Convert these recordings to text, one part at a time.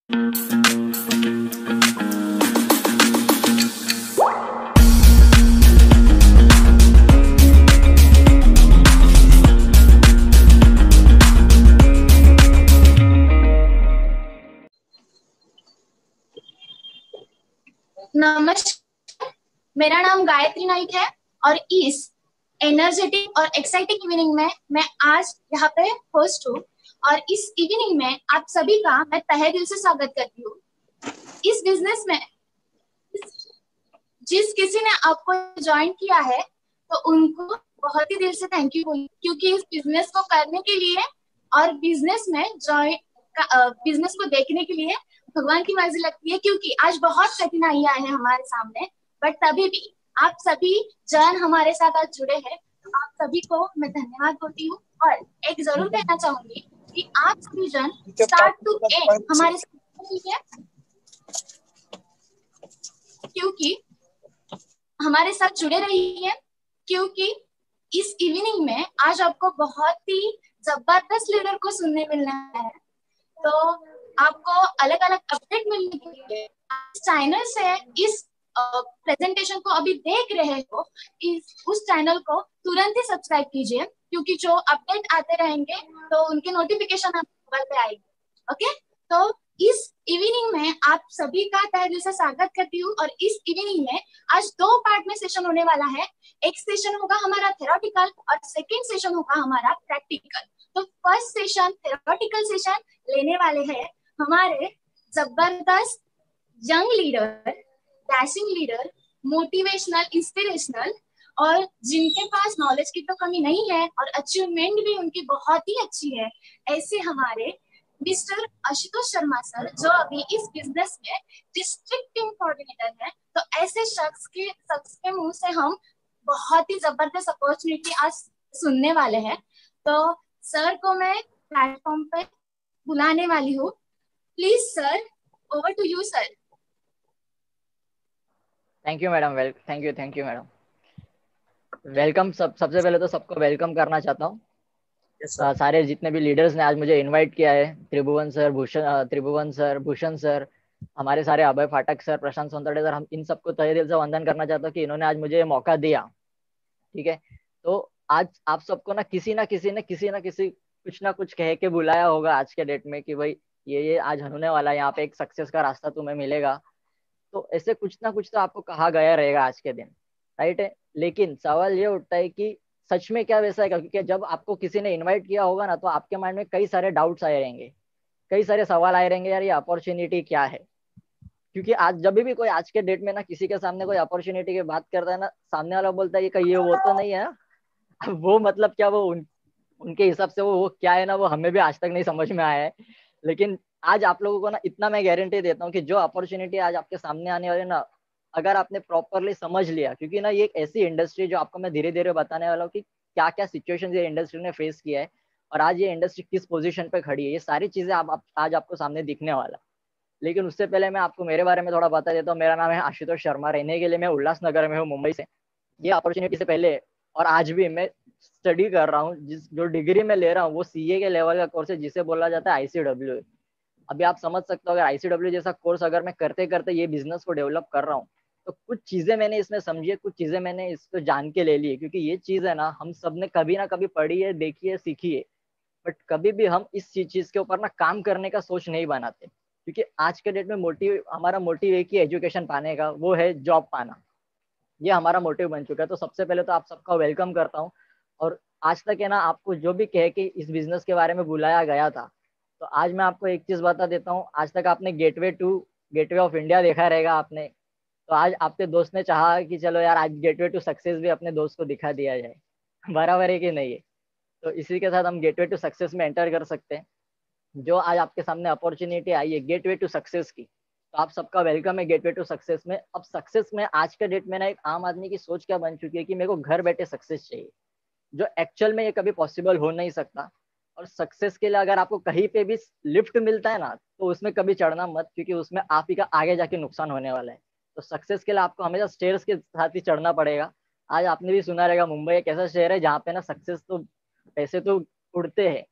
नमस्कार, मेरा नाम गायत्री नाइक है और इस एनर्जेटिक और एक्साइटिंग इवनिंग में मैं आज यहाँ पे होस्ट हूँ और इस इवनिंग में आप सभी का मैं तहे दिल से स्वागत करती हूँ। इस बिजनेस में जिस किसी ने आपको ज्वाइन किया है तो उनको बहुत ही दिल से थैंक यू बोलूँ, क्योंकि इस बिजनेस को करने के लिए और बिजनेस में बिजनेस को देखने के लिए भगवान की मर्जी लगती है, क्योंकि आज बहुत कठिनाइयां हैं हमारे सामने, बट तभी भी आप सभी जन हमारे साथ आज जुड़े हैं, तो आप सभी को मैं धन्यवाद बोलती हूँ। और एक जरूर कहना चाहूंगी कि आप सभी जन स्टार्ट टू एंड हमारे साथ, ठीक है, क्योंकि हमारे साथ जुड़े रहिए, क्योंकि इस इवनिंग में आज आपको बहुत ही जबरदस्त लीडर को सुनने मिलना है। तो आपको अलग अलग अपडेट मिलने के लिए चैनल से इस प्रेजेंटेशन को अभी देख रहे हो, उस चैनल को तुरंत ही सब्सक्राइब कीजिए, क्योंकि जो अपडेट आते रहेंगे तो उनके नोटिफिकेशन आपके मोबाइल पे आएगी। ओके, तो इस इवनिंग में आप सभी का तहे दिल से स्वागत करती हूँ। और इस इवनिंग में आज 2 पार्ट में सेशन होने वाला है। एक सेशन होगा हमारा थेरोटिकल और सेकेंड सेशन होगा हमारा प्रैक्टिकल। तो फर्स्ट सेशन थेरोटिकल सेशन लेने वाले हैं हमारे जबरदस्त young leader, dashing leader, motivational, inspirational, और जिनके पास नॉलेज की तो कमी नहीं है और अचीवमेंट भी उनकी बहुत ही अच्छी है, ऐसे हमारे मिस्टर आशुतोष शर्मा सर, जो अभी इस बिजनेस में डिस्ट्रिक्ट टीम कोऑर्डिनेटर है। तो ऐसे शख्स के मुंह से हम बहुत ही जबरदस्त अपॉर्चुनिटी आज सुनने वाले हैं। तो सर को मैं प्लेटफॉर्म पे बुलाने वाली हूँ। Please sir, over to you sir. Thank you madam. Thank you madam. Welcome. सबसे पहले तो सबको वेलकम करना चाहता हूँ। सारे जितने भी लीडर्स ने आज मुझे इनवाइट किया है, त्रिभुवन सर, भूषण सर, हमारे सारे अभय फाटक सर, प्रशांत सोनतड़े सर, हम इन सबको तहे दिल से वंदन करना चाहता हूँ कि इन्होंने आज मुझे मौका दिया। ठीक है, तो आज आप सबको ना किसी ना किसी कुछ ना कुछ कह के बुलाया होगा आज के डेट में कि भाई ये आज होने वाला है, यहाँ पे एक सक्सेस का रास्ता तुम्हें मिलेगा। तो ऐसे कुछ ना कुछ तो आपको कहा गया रहेगा आज के दिन, राइट है। लेकिन सवाल ये उठता है कि सच में क्या वैसा है? क्योंकि जब आपको किसी ने इनवाइट किया होगा ना, तो आपके माइंड में कई सारे डाउट्स आए रहेंगे, कई सारे सवाल आए रहेंगे, यार ये अपॉर्चुनिटी क्या है। क्योंकि आज जब भी कोई आज के डेट में ना किसी के सामने कोई अपॉर्चुनिटी की बात करता है ना, सामने वाला बोलता है ये वो तो नहीं है ना। वो मतलब क्या, वो उनके हिसाब से वो क्या है ना, वो हमें भी आज तक नहीं समझ में आया है। लेकिन आज आप लोगों को ना इतना मैं गारंटी देता हूँ कि जो अपॉर्चुनिटी आज आपके सामने आने वाली ना, अगर आपने प्रॉपरली समझ लिया, क्योंकि ना ये एक ऐसी इंडस्ट्री जो आपको मैं धीरे धीरे बताने वाला हूँ कि क्या क्या सिचुएशन ये इंडस्ट्री ने फेस किया है और आज ये इंडस्ट्री किस पोजीशन पे खड़ी है, ये सारी चीजें आज आपको सामने दिखने वाला। लेकिन उससे पहले मैं आपको मेरे बारे में थोड़ा बता देता हूँ। मेरा नाम है आशुतोष शर्मा। रहने के लिए मैं उल्लासनगर में हूँ, मुंबई से। ये अपॉर्चुनिटी से पहले और आज भी मैं स्टडी कर रहा हूँ। जो डिग्री में ले रहा हूँ वो सीए के लेवल का कोर्स है, जिसे बोला जाता है ICW। अभी आप समझ सकते हो, अगर ICW जैसा कोर्स अगर मैं करते करते ये बिजनेस को डेवलप कर रहा हूँ, तो कुछ चीजें मैंने इसमें समझी है, कुछ चीजें मैंने इसको जान के ले ली है। क्योंकि ये चीज है ना, हम सब ने कभी ना कभी पढ़ी है, देखी है, सीखी है, बट कभी भी हम इस चीज के ऊपर ना काम करने का सोच नहीं बनाते। क्योंकि आज के डेट में हमारा मोटिव एक ही एजुकेशन पाने का, वो है जॉब पाना। ये हमारा मोटिव बन चुका है। तो सबसे पहले तो आप सबका वेलकम करता हूँ। और आज तक है ना, आपको जो भी कहे कि इस बिजनेस के बारे में बुलाया गया था, तो आज मैं आपको एक चीज बता देता हूँ। आज तक आपने गेटवे ऑफ इंडिया देखा रहेगा आपने, तो आज आपके दोस्त ने चाहा कि चलो यार आज गेटवे टू सक्सेस भी अपने दोस्त को दिखा दिया जाए। बराबर है कि नहीं है? तो इसी के साथ हम गेटवे टू सक्सेस में एंटर कर सकते हैं। जो आज आपके सामने अपॉर्चुनिटी आई है गेटवे टू सक्सेस की, तो आप सबका वेलकम है गेटवे टू सक्सेस में। अब सक्सेस में आज के डेट में ना एक आम आदमी की सोच क्या बन चुकी है कि मेरे को घर बैठे सक्सेस चाहिए, जो एक्चुअल में ये कभी पॉसिबल हो नहीं सकता। और सक्सेस के लिए अगर आपको कहीं पे भी लिफ्ट मिलता है ना, तो उसमें कभी चढ़ना मत, क्योंकि उसमें आप ही का आगे जाके नुकसान होने वाला है। तो सक्सेस के लिए आपको हमेशा स्टेयर्स के साथ ही चढ़ना पड़ेगा। आज आपने भी सुना रहेगा, मुंबई एक ऐसा शहर है जहाँ पे ना सक्सेस तो पैसे तो उड़ते हैं,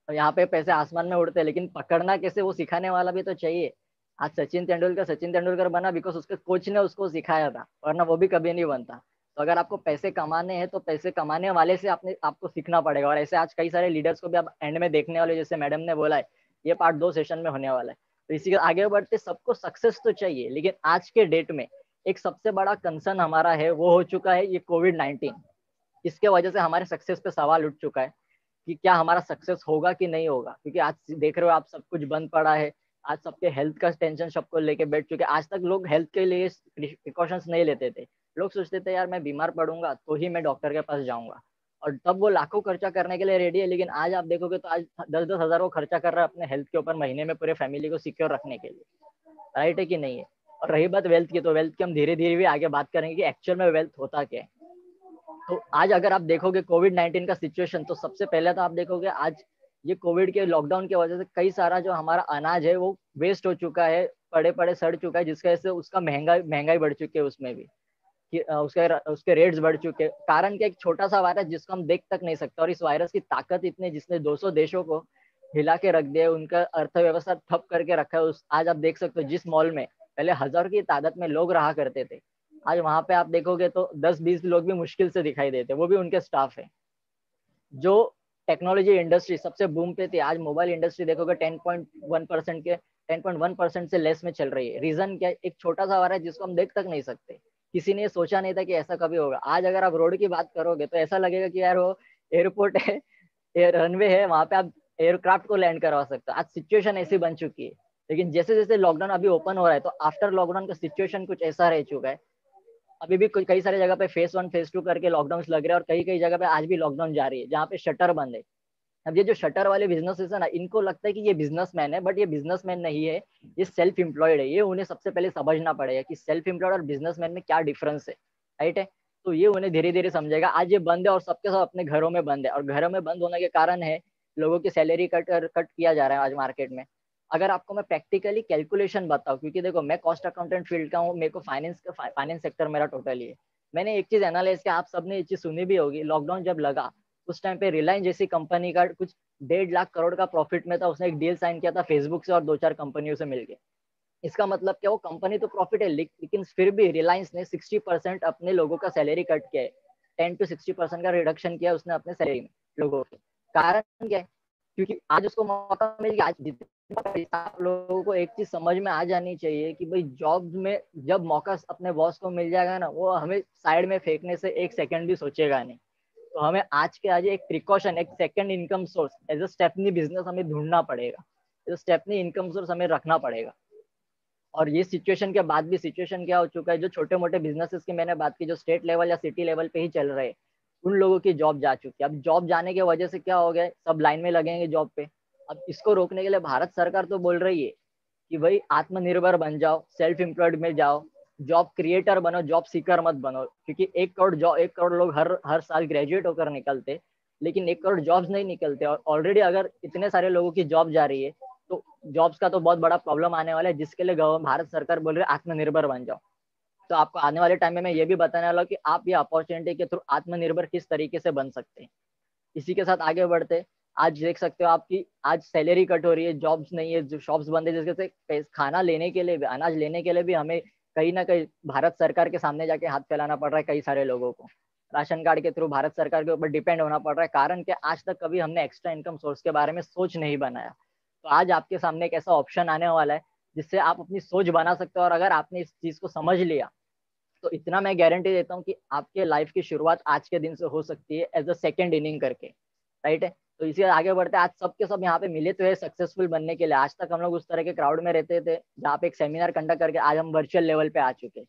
और यहाँ पे पैसे आसमान में उड़ते हैं, लेकिन पकड़ना कैसे वो सिखाने वाला भी तो चाहिए। आज सचिन तेंदुलकर बना बिकॉज उसके कोच ने उसको सिखाया था, वरना वो भी कभी नहीं बनता। तो अगर आपको पैसे कमाने हैं तो पैसे कमाने वाले से आपने आपको सीखना पड़ेगा। और ऐसे आज कई सारे लीडर्स को भी आप एंड में देखने वाले, जैसे मैडम ने बोला है, ये पार्ट 2 सेशन में होने वाला है। तो इसी के आगे बढ़ते, सबको सक्सेस तो चाहिए, लेकिन आज के डेट में एक सबसे बड़ा कंसर्न हमारा है वो हो चुका है ये कोविड-19। इसके वजह से हमारे सक्सेस पे सवाल उठ चुका है कि क्या हमारा सक्सेस होगा कि नहीं होगा, क्योंकि आज देख रहे हो आप सब कुछ बंद पड़ा है। आज सबके हेल्थ का टेंशन सबको लेके बैठ चुके हैं। आज तक लोग हेल्थ के लिए प्रिकॉशंस नहीं लेते थे। लोग सोचते थे यार मैं बीमार पड़ूंगा तो ही मैं डॉक्टर के पास जाऊंगा, और तब वो लाखों खर्चा करने के लिए रेडी है। लेकिन आज आप देखोगे तो आज 10-10 हजार वो खर्चा कर रहा है अपने हेल्थ के ऊपर महीने में, पूरे फैमिली को सिक्योर रखने के लिए। राइट है कि नहीं है? और रही बात वेल्थ की, तो वेल्थ की हम धीरे धीरे भी आगे बात करेंगे कि एक्चुअल में वेल्थ होता क्या है। तो आज अगर आप देखोगे कोविड-19 का सिचुएशन, तो सबसे पहले तो आप देखोगे आज ये कोविड के लॉकडाउन की वजह से कई सारा जो हमारा अनाज है वो वेस्ट हो चुका है, पड़े पड़े सड़ चुका है, जिसकी वजह से उसका महंगाई बढ़ चुकी है उसमें भी, कि उसके रेट्स बढ़ चुके हैं। कारण क्या, एक छोटा सा वायरस जिसको हम देख तक नहीं सकते, और इस वायरस की ताकत इतनी जिसने 200 देशों को हिला के रख दिया, उनका अर्थव्यवस्था ठप करके रखा है। आज आप देख सकते हो जिस मॉल में पहले हजारों की तादाद में लोग रहा करते थे, आज वहां पे आप देखोगे तो 10-20 लोग भी मुश्किल से दिखाई देते, वो भी उनके स्टाफ है। जो टेक्नोलॉजी इंडस्ट्री सबसे बूम पे थी, आज मोबाइल इंडस्ट्री देखोगे 10.1% से लेस में चल रही है। रीजन क्या है? एक छोटा सा वायरस जिसको हम देख तक नहीं सकते। किसी ने सोचा नहीं था कि ऐसा कभी होगा। आज अगर आप रोड की बात करोगे तो ऐसा लगेगा कि यार वो एयरपोर्ट है, एयर रनवे है, वहां पे आप एयरक्राफ्ट को लैंड करवा सकते हो। आज सिचुएशन ऐसी बन चुकी है। लेकिन जैसे जैसे लॉकडाउन अभी ओपन हो रहा है, तो आफ्टर लॉकडाउन का सिचुएशन कुछ ऐसा रह चुका है। अभी भी कई सारी जगह पे फेज 1 फेज 2 करके लॉकडाउन लग रहे हैं, और कई कई जगह पे आज भी लॉकडाउन जारी है जहाँ पे शटर बंद है। अब ये जो शटर वाले बिजनेसेस है ना, इनको लगता है कि ये बिजनेसमैन है, बट ये बिजनेसमैन नहीं है, ये सेल्फ एम्प्लॉयड है। ये उन्हें सबसे पहले समझना पड़ेगा कि सेल्फ एम्प्लॉयड और बिजनेसमैन में क्या डिफरेंस है। राइट है? तो ये उन्हें धीरे धीरे समझेगा। आज ये बंद है और सबके सब अपने घरों में बंद है, और घरों में बंद होने के कारण है लोगों की सैलरी कट किया जा रहा है आज मार्केट में। अगर आपको मैं प्रैक्टिकली कैलकुलेशन बताऊं, क्योंकि देखो मैं कॉस्ट अकाउंटेंट फील्ड का हूँ, मेरे को फाइनेंस सेक्टर मेरा टोटली है। मैंने एक चीज एनालाइज किया, आप सबने ये चीज सुनी भी होगी, लॉकडाउन जब लगा उस टाइम पे रिलायंस जैसी कंपनी का कुछ 1.5 लाख करोड़ का प्रॉफिट में था। उसने एक डील साइन किया था फेसबुक से और 2-4 कंपनियों से मिलकर। इसका मतलब क्या, वो कंपनी तो प्रॉफिट है, लेकिन फिर भी रिलायंस ने 60% अपने लोगों का सैलरी कट किया है। 10 to 60% का रिडक्शन किया उसने अपने सैलरी में लोगों के। कारण क्या है? क्योंकि आज उसको मौका मिल गया। आज जितना पैसा आप लोगों को एक चीज समझ में आ जानी चाहिए कि भाई जॉब में जब मौका अपने बॉस को मिल जाएगा ना, वो हमें साइड में फेंकने से एक सेकंड भी सोचेगा नहीं। तो हमें आज के आज एक प्रिकॉशन, एक second income source as a stepney business हमें ढूंढना पड़ेगा। As a stepney income source हमें रखना पड़ेगा। और ये सिचुएशन के बाद भी सिचुएशन क्या हो चुका है, जो छोटे मोटे बिजनेसेस की मैंने बात की, जो स्टेट लेवल या सिटी लेवल पे ही चल रहे हैं, उन लोगों की जॉब जा चुकी है। अब जॉब जाने की वजह से क्या हो गया, सब लाइन में लगेंगे जॉब पे। अब इसको रोकने के लिए भारत सरकार तो बोल रही है कि भाई आत्मनिर्भर बन जाओ, सेल्फ एम्प्लॉयड में जाओ, जॉब क्रिएटर बनो, जॉब सीकर मत बनो। क्योंकि 1 करोड़ लोग हर हर साल ग्रेजुएट होकर निकलते, लेकिन 1 करोड़ जॉब्स नहीं निकलते। और ऑलरेडी अगर इतने सारे लोगों की जॉब जा रही है, तो जॉब्स का तो बहुत बड़ा प्रॉब्लम आने वाला है, जिसके लिए भारत सरकार बोल रही है आत्मनिर्भर बन जाओ। तो आपको आने वाले टाइम में मैं ये भी बताने वाला हूँ कि आप ये अपॉर्चुनिटी के थ्रू आत्मनिर्भर किस तरीके से बन सकते हैं। इसी के साथ आगे बढ़ते, आज देख सकते हो आपकी आज सैलरी कट हो रही है, जॉब्स नहीं है, जो शॉप्स बंद है, जिसके से खाना लेने के लिए भी, अनाज लेने के लिए भी हमें कहीं ना कहीं भारत सरकार के सामने जाके हाथ फैलाना पड़ रहा है। कई सारे लोगों को राशन कार्ड के थ्रू भारत सरकार के ऊपर डिपेंड होना पड़ रहा है। कारण कि आज तक कभी हमने एक्स्ट्रा इनकम सोर्स के बारे में सोच नहीं बनाया। तो आज आपके सामने एक ऐसा ऑप्शन आने वाला है जिससे आप अपनी सोच बना सकते हो। और अगर आपने इस चीज को समझ लिया, तो इतना मैं गारंटी देता हूँ कि आपके लाइफ की शुरुआत आज के दिन से हो सकती है एज अ सेकेंड इनिंग करके। राइट है? तो इसी आगे बढ़ते, आज सबके सब यहाँ पे मिले तो है सक्सेसफुल बनने के लिए। आज तक हम लोग उस तरह के क्राउड में रहते थे जहाँ पे एक सेमिनार कंडक्ट करके, आज हम वर्चुअल लेवल पे आ चुके हैं।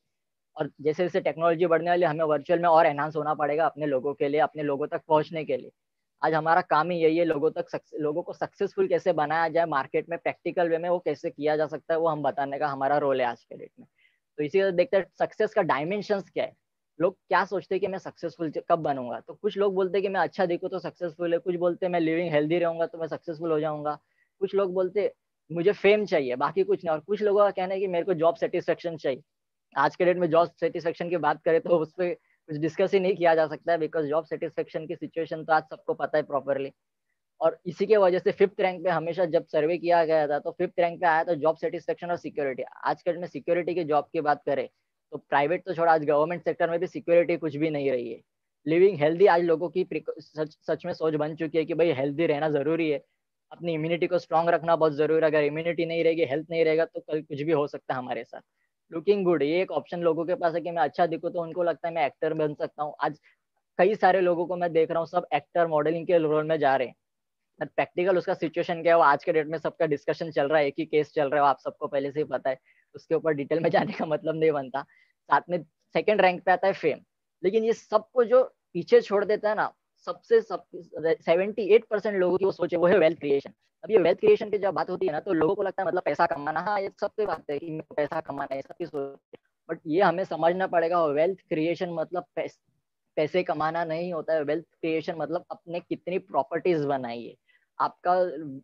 और जैसे जैसे टेक्नोलॉजी बढ़ने वाली, हमें वर्चुअल में और एनहांस होना पड़ेगा अपने लोगों के लिए, अपने लोगों तक पहुंचने के लिए। आज हमारा काम ही यही है, लोगों को सक्सेसफुल कैसे बनाया जाए मार्केट में, प्रैक्टिकल वे में वो कैसे किया जा सकता है, वो हम बताने का हमारा रोल है आज के डेट में। तो इसी देखते हैं सक्सेस का डायमेंशंस क्या है। लोग क्या सोचते हैं कि मैं सक्सेसफुल कब बनूंगा। तो कुछ लोग बोलते हैं कि मैं अच्छा दिखूं तो सक्सेसफुल है, कुछ बोलते हैं मैं लिविंग हेल्दी रहूंगा तो मैं सक्सेसफुल हो जाऊंगा, कुछ लोग बोलते हैं मुझे फेम चाहिए, बाकी कुछ नहीं। और कुछ लोगों का कहना है कि मेरे को जॉब सेटिस्फेक्शन चाहिए। आज के डेट में जॉब सेटिस्फेक्शन की बात करें तो उस पर कुछ डिस्कस ही नहीं किया जा सकता है, बिकॉज जॉब सेटिस्फेक्शन की सिचुएशन तो आज सबको पता है प्रॉपरली। और इसी के वजह से 5th रैंक पे हमेशा जब सर्वे किया गया था तो 5th रैंक पे आया था जॉब सेटिस्फेक्शन और सिक्योरिटी। आजकल में सिक्योरिटी की जॉब की बात करें तो प्राइवेट तो छोड़ा, आज गवर्नमेंट सेक्टर में भी सिक्योरिटी कुछ भी नहीं रही है। लिविंग हेल्दी आज लोगों की सच में सोच बन चुकी है कि भाई हेल्दी रहना जरूरी है, अपनी इम्यूनिटी को स्ट्रांग रखना बहुत जरूरी है। अगर इम्यूनिटी नहीं रहेगी, हेल्थ नहीं रहेगा तो कल कुछ भी हो सकता है हमारे साथ। लुकिंग गुड ये एक ऑप्शन लोगों के पास है कि मैं अच्छा दिखूं तो उनको लगता है मैं एक्टर बन सकता हूँ। आज कई सारे लोगों को मैं देख रहा हूँ सब एक्टर मॉडलिंग के रोल में जा रहे हैं। प्रैक्टिकल उसका सिचुएशन क्या है वो आज के डेट में सबका डिस्कशन चल रहा है, एक ही केस चल रहा है, आप सबको पहले से ही पता है, उसके ऊपर डिटेल में जाने का मतलब नहीं बनता। साथ में 2nd रैंक पे आता है फेम। लेकिन ये सबको जो पीछे छोड़ देता है ना, सबसे 78% लोगों की वो सोच है वो है वेल्थ क्रिएशन। अब ये वेल्थ क्रिएशन की जब बात होती है ना तो लोगों को लगता है मतलब पैसा कमाना, हाँ ये सबकी बात है कि मेरे को पैसा कमाना है, सबकी सोच है। बट ये हमें समझना पड़ेगा वेल्थ क्रिएशन मतलब पैसे कमाना नहीं होता है। वेल्थ क्रिएशन मतलब अपने कितनी प्रॉपर्टीज बनाई है। आपका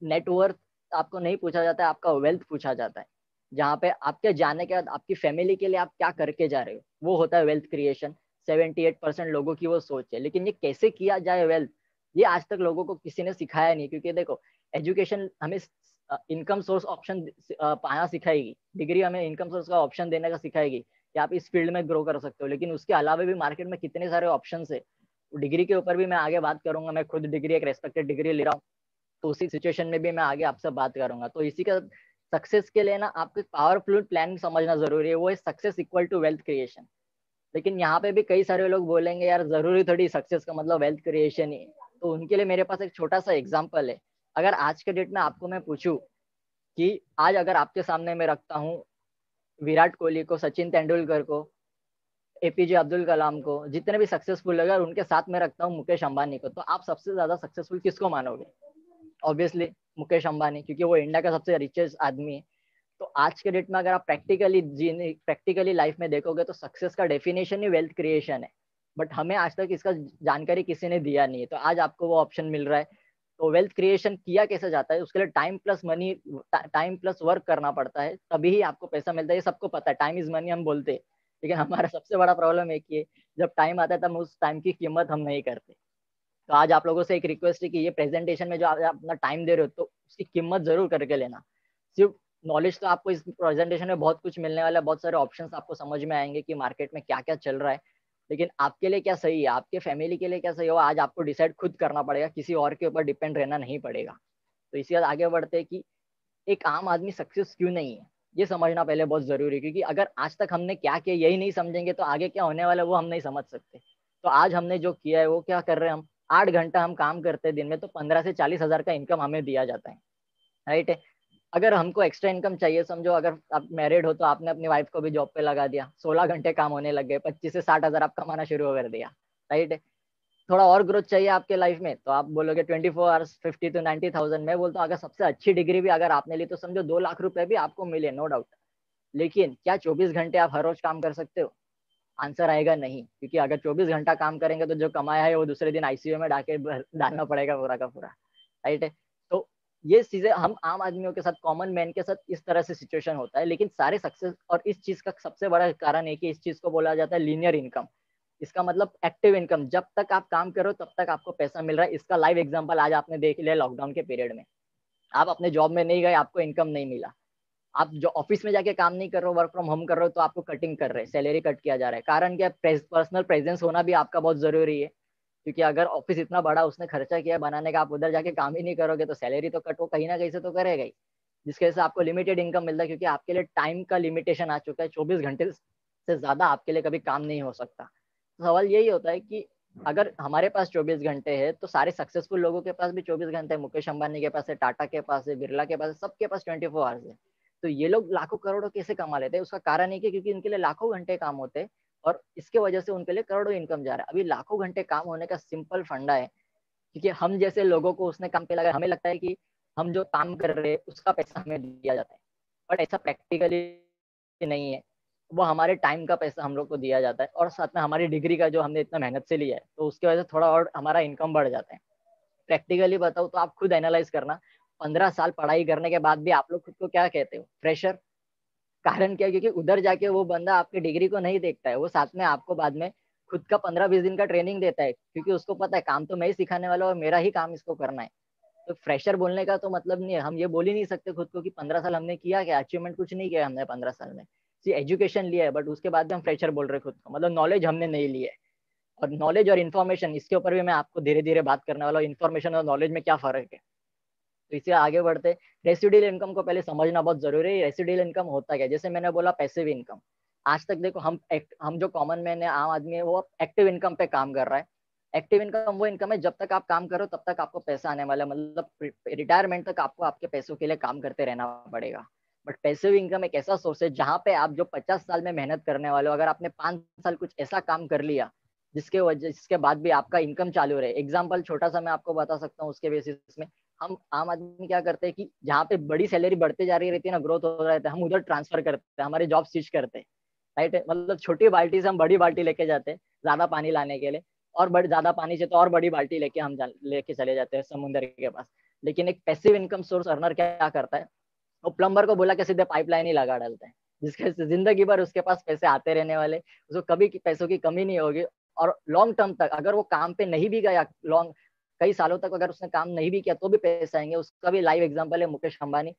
नेटवर्थ आपको नहीं पूछा जाता है, आपका वेल्थ पूछा जाता है। जहाँ पे आपके जाने के बाद आपकी फैमिली के लिए आप क्या करके जा रहे हो वो होता है वेल्थ क्रिएशन। 78% लोगों की वो सोच है। लेकिन ये कैसे किया जाए वेल्थ, ये आज तक लोगों को किसी ने सिखाया नहीं। क्योंकि देखो एजुकेशन हमें इनकम सोर्स ऑप्शन पाना सिखाएगी, डिग्री हमें इनकम सोर्स का ऑप्शन देने का सिखाएगी कि आप इस फील्ड में ग्रो कर सकते हो। लेकिन उसके अलावा भी मार्केट में कितने सारे ऑप्शन है। डिग्री के ऊपर भी मैं आगे बात करूंगा, मैं खुद डिग्री एक रेस्पेक्टेड डिग्री ले रहा हूँ, तो उसी सिचुएशन में भी मैं आगे आपसे बात करूंगा। तो इसी का सक्सेस के लिए ना आपको पावरफुल प्लान समझना जरूरी है, वो है success equal to wealth creation. लेकिन यहाँ पे भी कई सारे लोग बोलेंगे यार जरूरी थोड़ी सक्सेस का मतलब वेल्थ क्रिएशन ही। तो उनके लिए मेरे पास एक छोटा सा एग्जाम्पल है। अगर आज के डेट में आपको मैं पूछूं कि आज अगर आपके सामने मैं रखता हूँ विराट कोहली को, सचिन तेंदुलकर को, एपीजे अब्दुल कलाम को, जितने भी सक्सेसफुल अगर उनके साथ में रखता हूँ मुकेश अंबानी को, तो आप सबसे ज्यादा सक्सेसफुल किसको मानोगे? ऑब्वियसली मुकेश अंबानी, क्योंकि वो इंडिया का सबसे रिचेस्ट आदमी है। तो आज के डेट में अगर आप प्रैक्टिकली लाइफ में देखोगे तो सक्सेस का डेफिनेशन ही वेल्थ क्रिएशन है। बट हमें आज तक इसका जानकारी किसी ने दिया नहीं है, तो आज आपको वो ऑप्शन मिल रहा है। तो वेल्थ क्रिएशन किया कैसे जाता है, उसके लिए time plus money, time plus work करना पड़ता है, तभी ही आपको पैसा मिलता है। ये सबको पता है, टाइम इज मनी हम बोलते हैं। लेकिन हमारा सबसे बड़ा प्रॉब्लम है कि जब टाइम आता है तब उस टाइम की कीमत हम नहीं करते। तो आज आप लोगों से एक रिक्वेस्ट है कि ये प्रेजेंटेशन में जो आप अपना टाइम दे रहे हो तो उसकी कीमत जरूर करके लेना। सिर्फ नॉलेज तो आपको इस प्रेजेंटेशन में बहुत कुछ मिलने वाला है, बहुत सारे ऑप्शंस आपको समझ में आएंगे कि मार्केट में क्या क्या चल रहा है। लेकिन आपके लिए क्या सही है, आपके फैमिली के लिए क्या सही हो, आज आपको डिसाइड खुद करना पड़ेगा, किसी और के ऊपर डिपेंड रहना नहीं पड़ेगा। तो इसी बात आगे बढ़ते हैं कि एक आम आदमी सक्सेस क्यों नहीं है, ये समझना पहले बहुत जरूरी है। क्योंकि अगर आज तक हमने क्या किया यही नहीं समझेंगे तो आगे क्या होने वाला है वो हम नहीं समझ सकते। तो आज हमने जो किया है वो क्या कर रहे हैं, हम 8 घंटा हम काम करते हैं दिन में, तो 15 से 40 हजार का इनकम हमें दिया जाता है, राइट है। अगर हमको एक्स्ट्रा इनकम चाहिए, समझो अगर आप मैरिड हो तो आपने अपनी वाइफ को भी जॉब पे लगा दिया, 16 घंटे काम होने लग गए, 25 से 60 हजार आप कमाना शुरू कर दिया, राइट है। थोड़ा और ग्रोथ चाहिए आपके लाइफ में तो आप बोलोगे 24 आवर्स 50 to 90 थाउजेंड। मैं बोलता हूँ अगर सबसे अच्छी डिग्री भी अगर आपने ली तो समझो 2 लाख रुपए भी आपको मिले, नो डाउट। लेकिन क्या 24 घंटे आप हर रोज काम कर सकते हो? आंसर आएगा नहीं। क्योंकि अगर 24 घंटा काम करेंगे तो जो कमाया है वो दूसरे दिन आईसीयू में डाके डालना पड़ेगा पूरा का पूरा, राइट है। तो ये चीजें हम आम आदमियों के साथ, कॉमन मैन के साथ इस तरह से सिचुएशन होता है। लेकिन सारे सक्सेस, और इस चीज का सबसे बड़ा कारण है कि इस चीज को बोला जाता है लीनियर इनकम। इसका मतलब एक्टिव इनकम, जब तक आप काम करो तब तक आपको पैसा मिल रहा है। इसका लाइव एग्जांपल आज आपने देख लिया लॉकडाउन के पीरियड में। आप अपने जॉब में नहीं गए, आपको इनकम नहीं मिला। आप जो ऑफिस में जाके काम नहीं कर रहे हो, वर्क फ्रॉम होम कर रहे हो, तो आपको कटिंग कर रहे हैं, सैलरी कट किया जा रहा है। कारण क्या? पर्सनल प्रेजेंस होना भी आपका बहुत जरूरी है। क्योंकि अगर ऑफिस इतना बड़ा उसने खर्चा किया बनाने का, आप उधर जाके काम ही नहीं करोगे तो सैलरी तो कट वो कहीं ना कहीं से तो करेगा ही, जिसकी वजह से आपको लिमिटेड इनकम मिलता है। क्योंकि आपके लिए टाइम का लिमिटेशन आ चुका है, 24 घंटे से ज्यादा आपके लिए कभी काम नहीं हो सकता। तो सवाल यही होता है कि अगर हमारे पास 24 घंटे है तो सारे सक्सेसफुल लोगों के पास भी 24 घंटे है। मुकेश अंबानी के पास है, टाटा के पास है, बिरला के पास है, सबके पास 24 आवर्स है। तो ये लोग लाखों करोड़ों कैसे कमा लेते हैं? उसका कारण है कि क्योंकि इनके लिए लाखों घंटे काम होते हैं और इसके वजह से उनके लिए करोड़ों इनकम जा रहा है। अभी लाखों घंटे काम होने का सिंपल फंडा है क्योंकि हम जैसे लोगों को उसने काम पे लगा, हमें लगता है कि हम जो काम कर रहे हैं उसका पैसा हमें दिया जाता है। बट ऐसा प्रैक्टिकली नहीं है। वो हमारे टाइम का पैसा हम लोग को दिया जाता है और साथ में हमारी डिग्री का जो हमने इतना मेहनत से लिया है, तो उसकी वजह से थोड़ा और हमारा इनकम बढ़ जाता है। प्रैक्टिकली बताऊँ तो आप खुद एनालाइज करना, 15 साल पढ़ाई करने के बाद भी आप लोग खुद को क्या कहते हो? फ्रेशर। कारण क्या? क्योंकि उधर जाके वो बंदा आपकी डिग्री को नहीं देखता है, वो साथ में आपको बाद में खुद का 15-20 दिन का ट्रेनिंग देता है, क्योंकि उसको पता है काम तो मैं ही सिखाने वाला हूँ और मेरा ही काम इसको करना है। तो फ्रेशर बोलने का तो मतलब नहीं है, हम ये बोल ही नहीं सकते खुद को कि 15 साल हमने किया क्या, अचीवमेंट कुछ नहीं किया हमने 15 साल में। सी एजुकेशन लिया है बट उसके बाद भी हम फ्रेशर बोल रहे हैं खुद को, मतलब नॉलेज हमने नहीं ली है। और नॉलेज और इन्फॉर्मेशन, इसके ऊपर भी मैं आपको धीरे धीरे बात करने वाला हूँ, इन्फॉर्मेशन और नॉलेज में क्या फर्क है। तो इससे आगे बढ़ते, रेसिडुअल इनकम को पहले समझना बहुत जरूरी है। रेसिडुअल इनकम होता क्या, जैसे मैंने बोला पैसिव इनकम। आज तक देखो हम जो कॉमन मैन है, आम आदमी है, वो एक्टिव इनकम पे काम कर रहा है। एक्टिव इनकम वो इनकम है जब तक आप काम करो तब तक आपको पैसा आने वाला है, मतलब रिटायरमेंट तक आपको आपके पैसों के लिए काम करते रहना पड़ेगा। बट पैसिव इनकम एक ऐसा सोर्स है जहाँ पे आप जो 50 साल में मेहनत करने वाले हो, अगर आपने 5 साल कुछ ऐसा काम कर लिया जिसके बाद भी आपका इनकम चालू रहे। एग्जाम्पल छोटा सा मैं आपको बता सकता हूँ उसके बेसिस में। हम आम आदमी क्या करते हैं कि जहाँ पे बड़ी सैलरी बढ़ते जा रही रहती है ना, ग्रोथ हो रहा है, हम उधर ट्रांसफर करते हैं, हमारे जॉब स्विच करते हैं। राइट, मतलब छोटी बाल्टी से हम बड़ी बाल्टी लेके जाते हैं ज्यादा पानी लाने के लिए, और ज्यादा पानी से तो और बड़ी बाल्टी लेके हम लेके चले जाते हैं समुद्र के पास। लेकिन एक पैसिव इनकम सोर्स अर्नर क्या करता है, वो प्लम्बर को बोला कि सीधे पाइपलाइन ही लगा डालता है, जिसके जिंदगी भर उसके पास पैसे आते रहने वाले, उसको कभी पैसों की कमी नहीं होगी। और लॉन्ग टर्म तक अगर वो काम पे नहीं भी गया, लॉन्ग कई सालों तक अगर उसने काम नहीं भी किया तो भी पैसे आएंगे। उसका भी लाइव एग्जांपल है मुकेश अंबानी।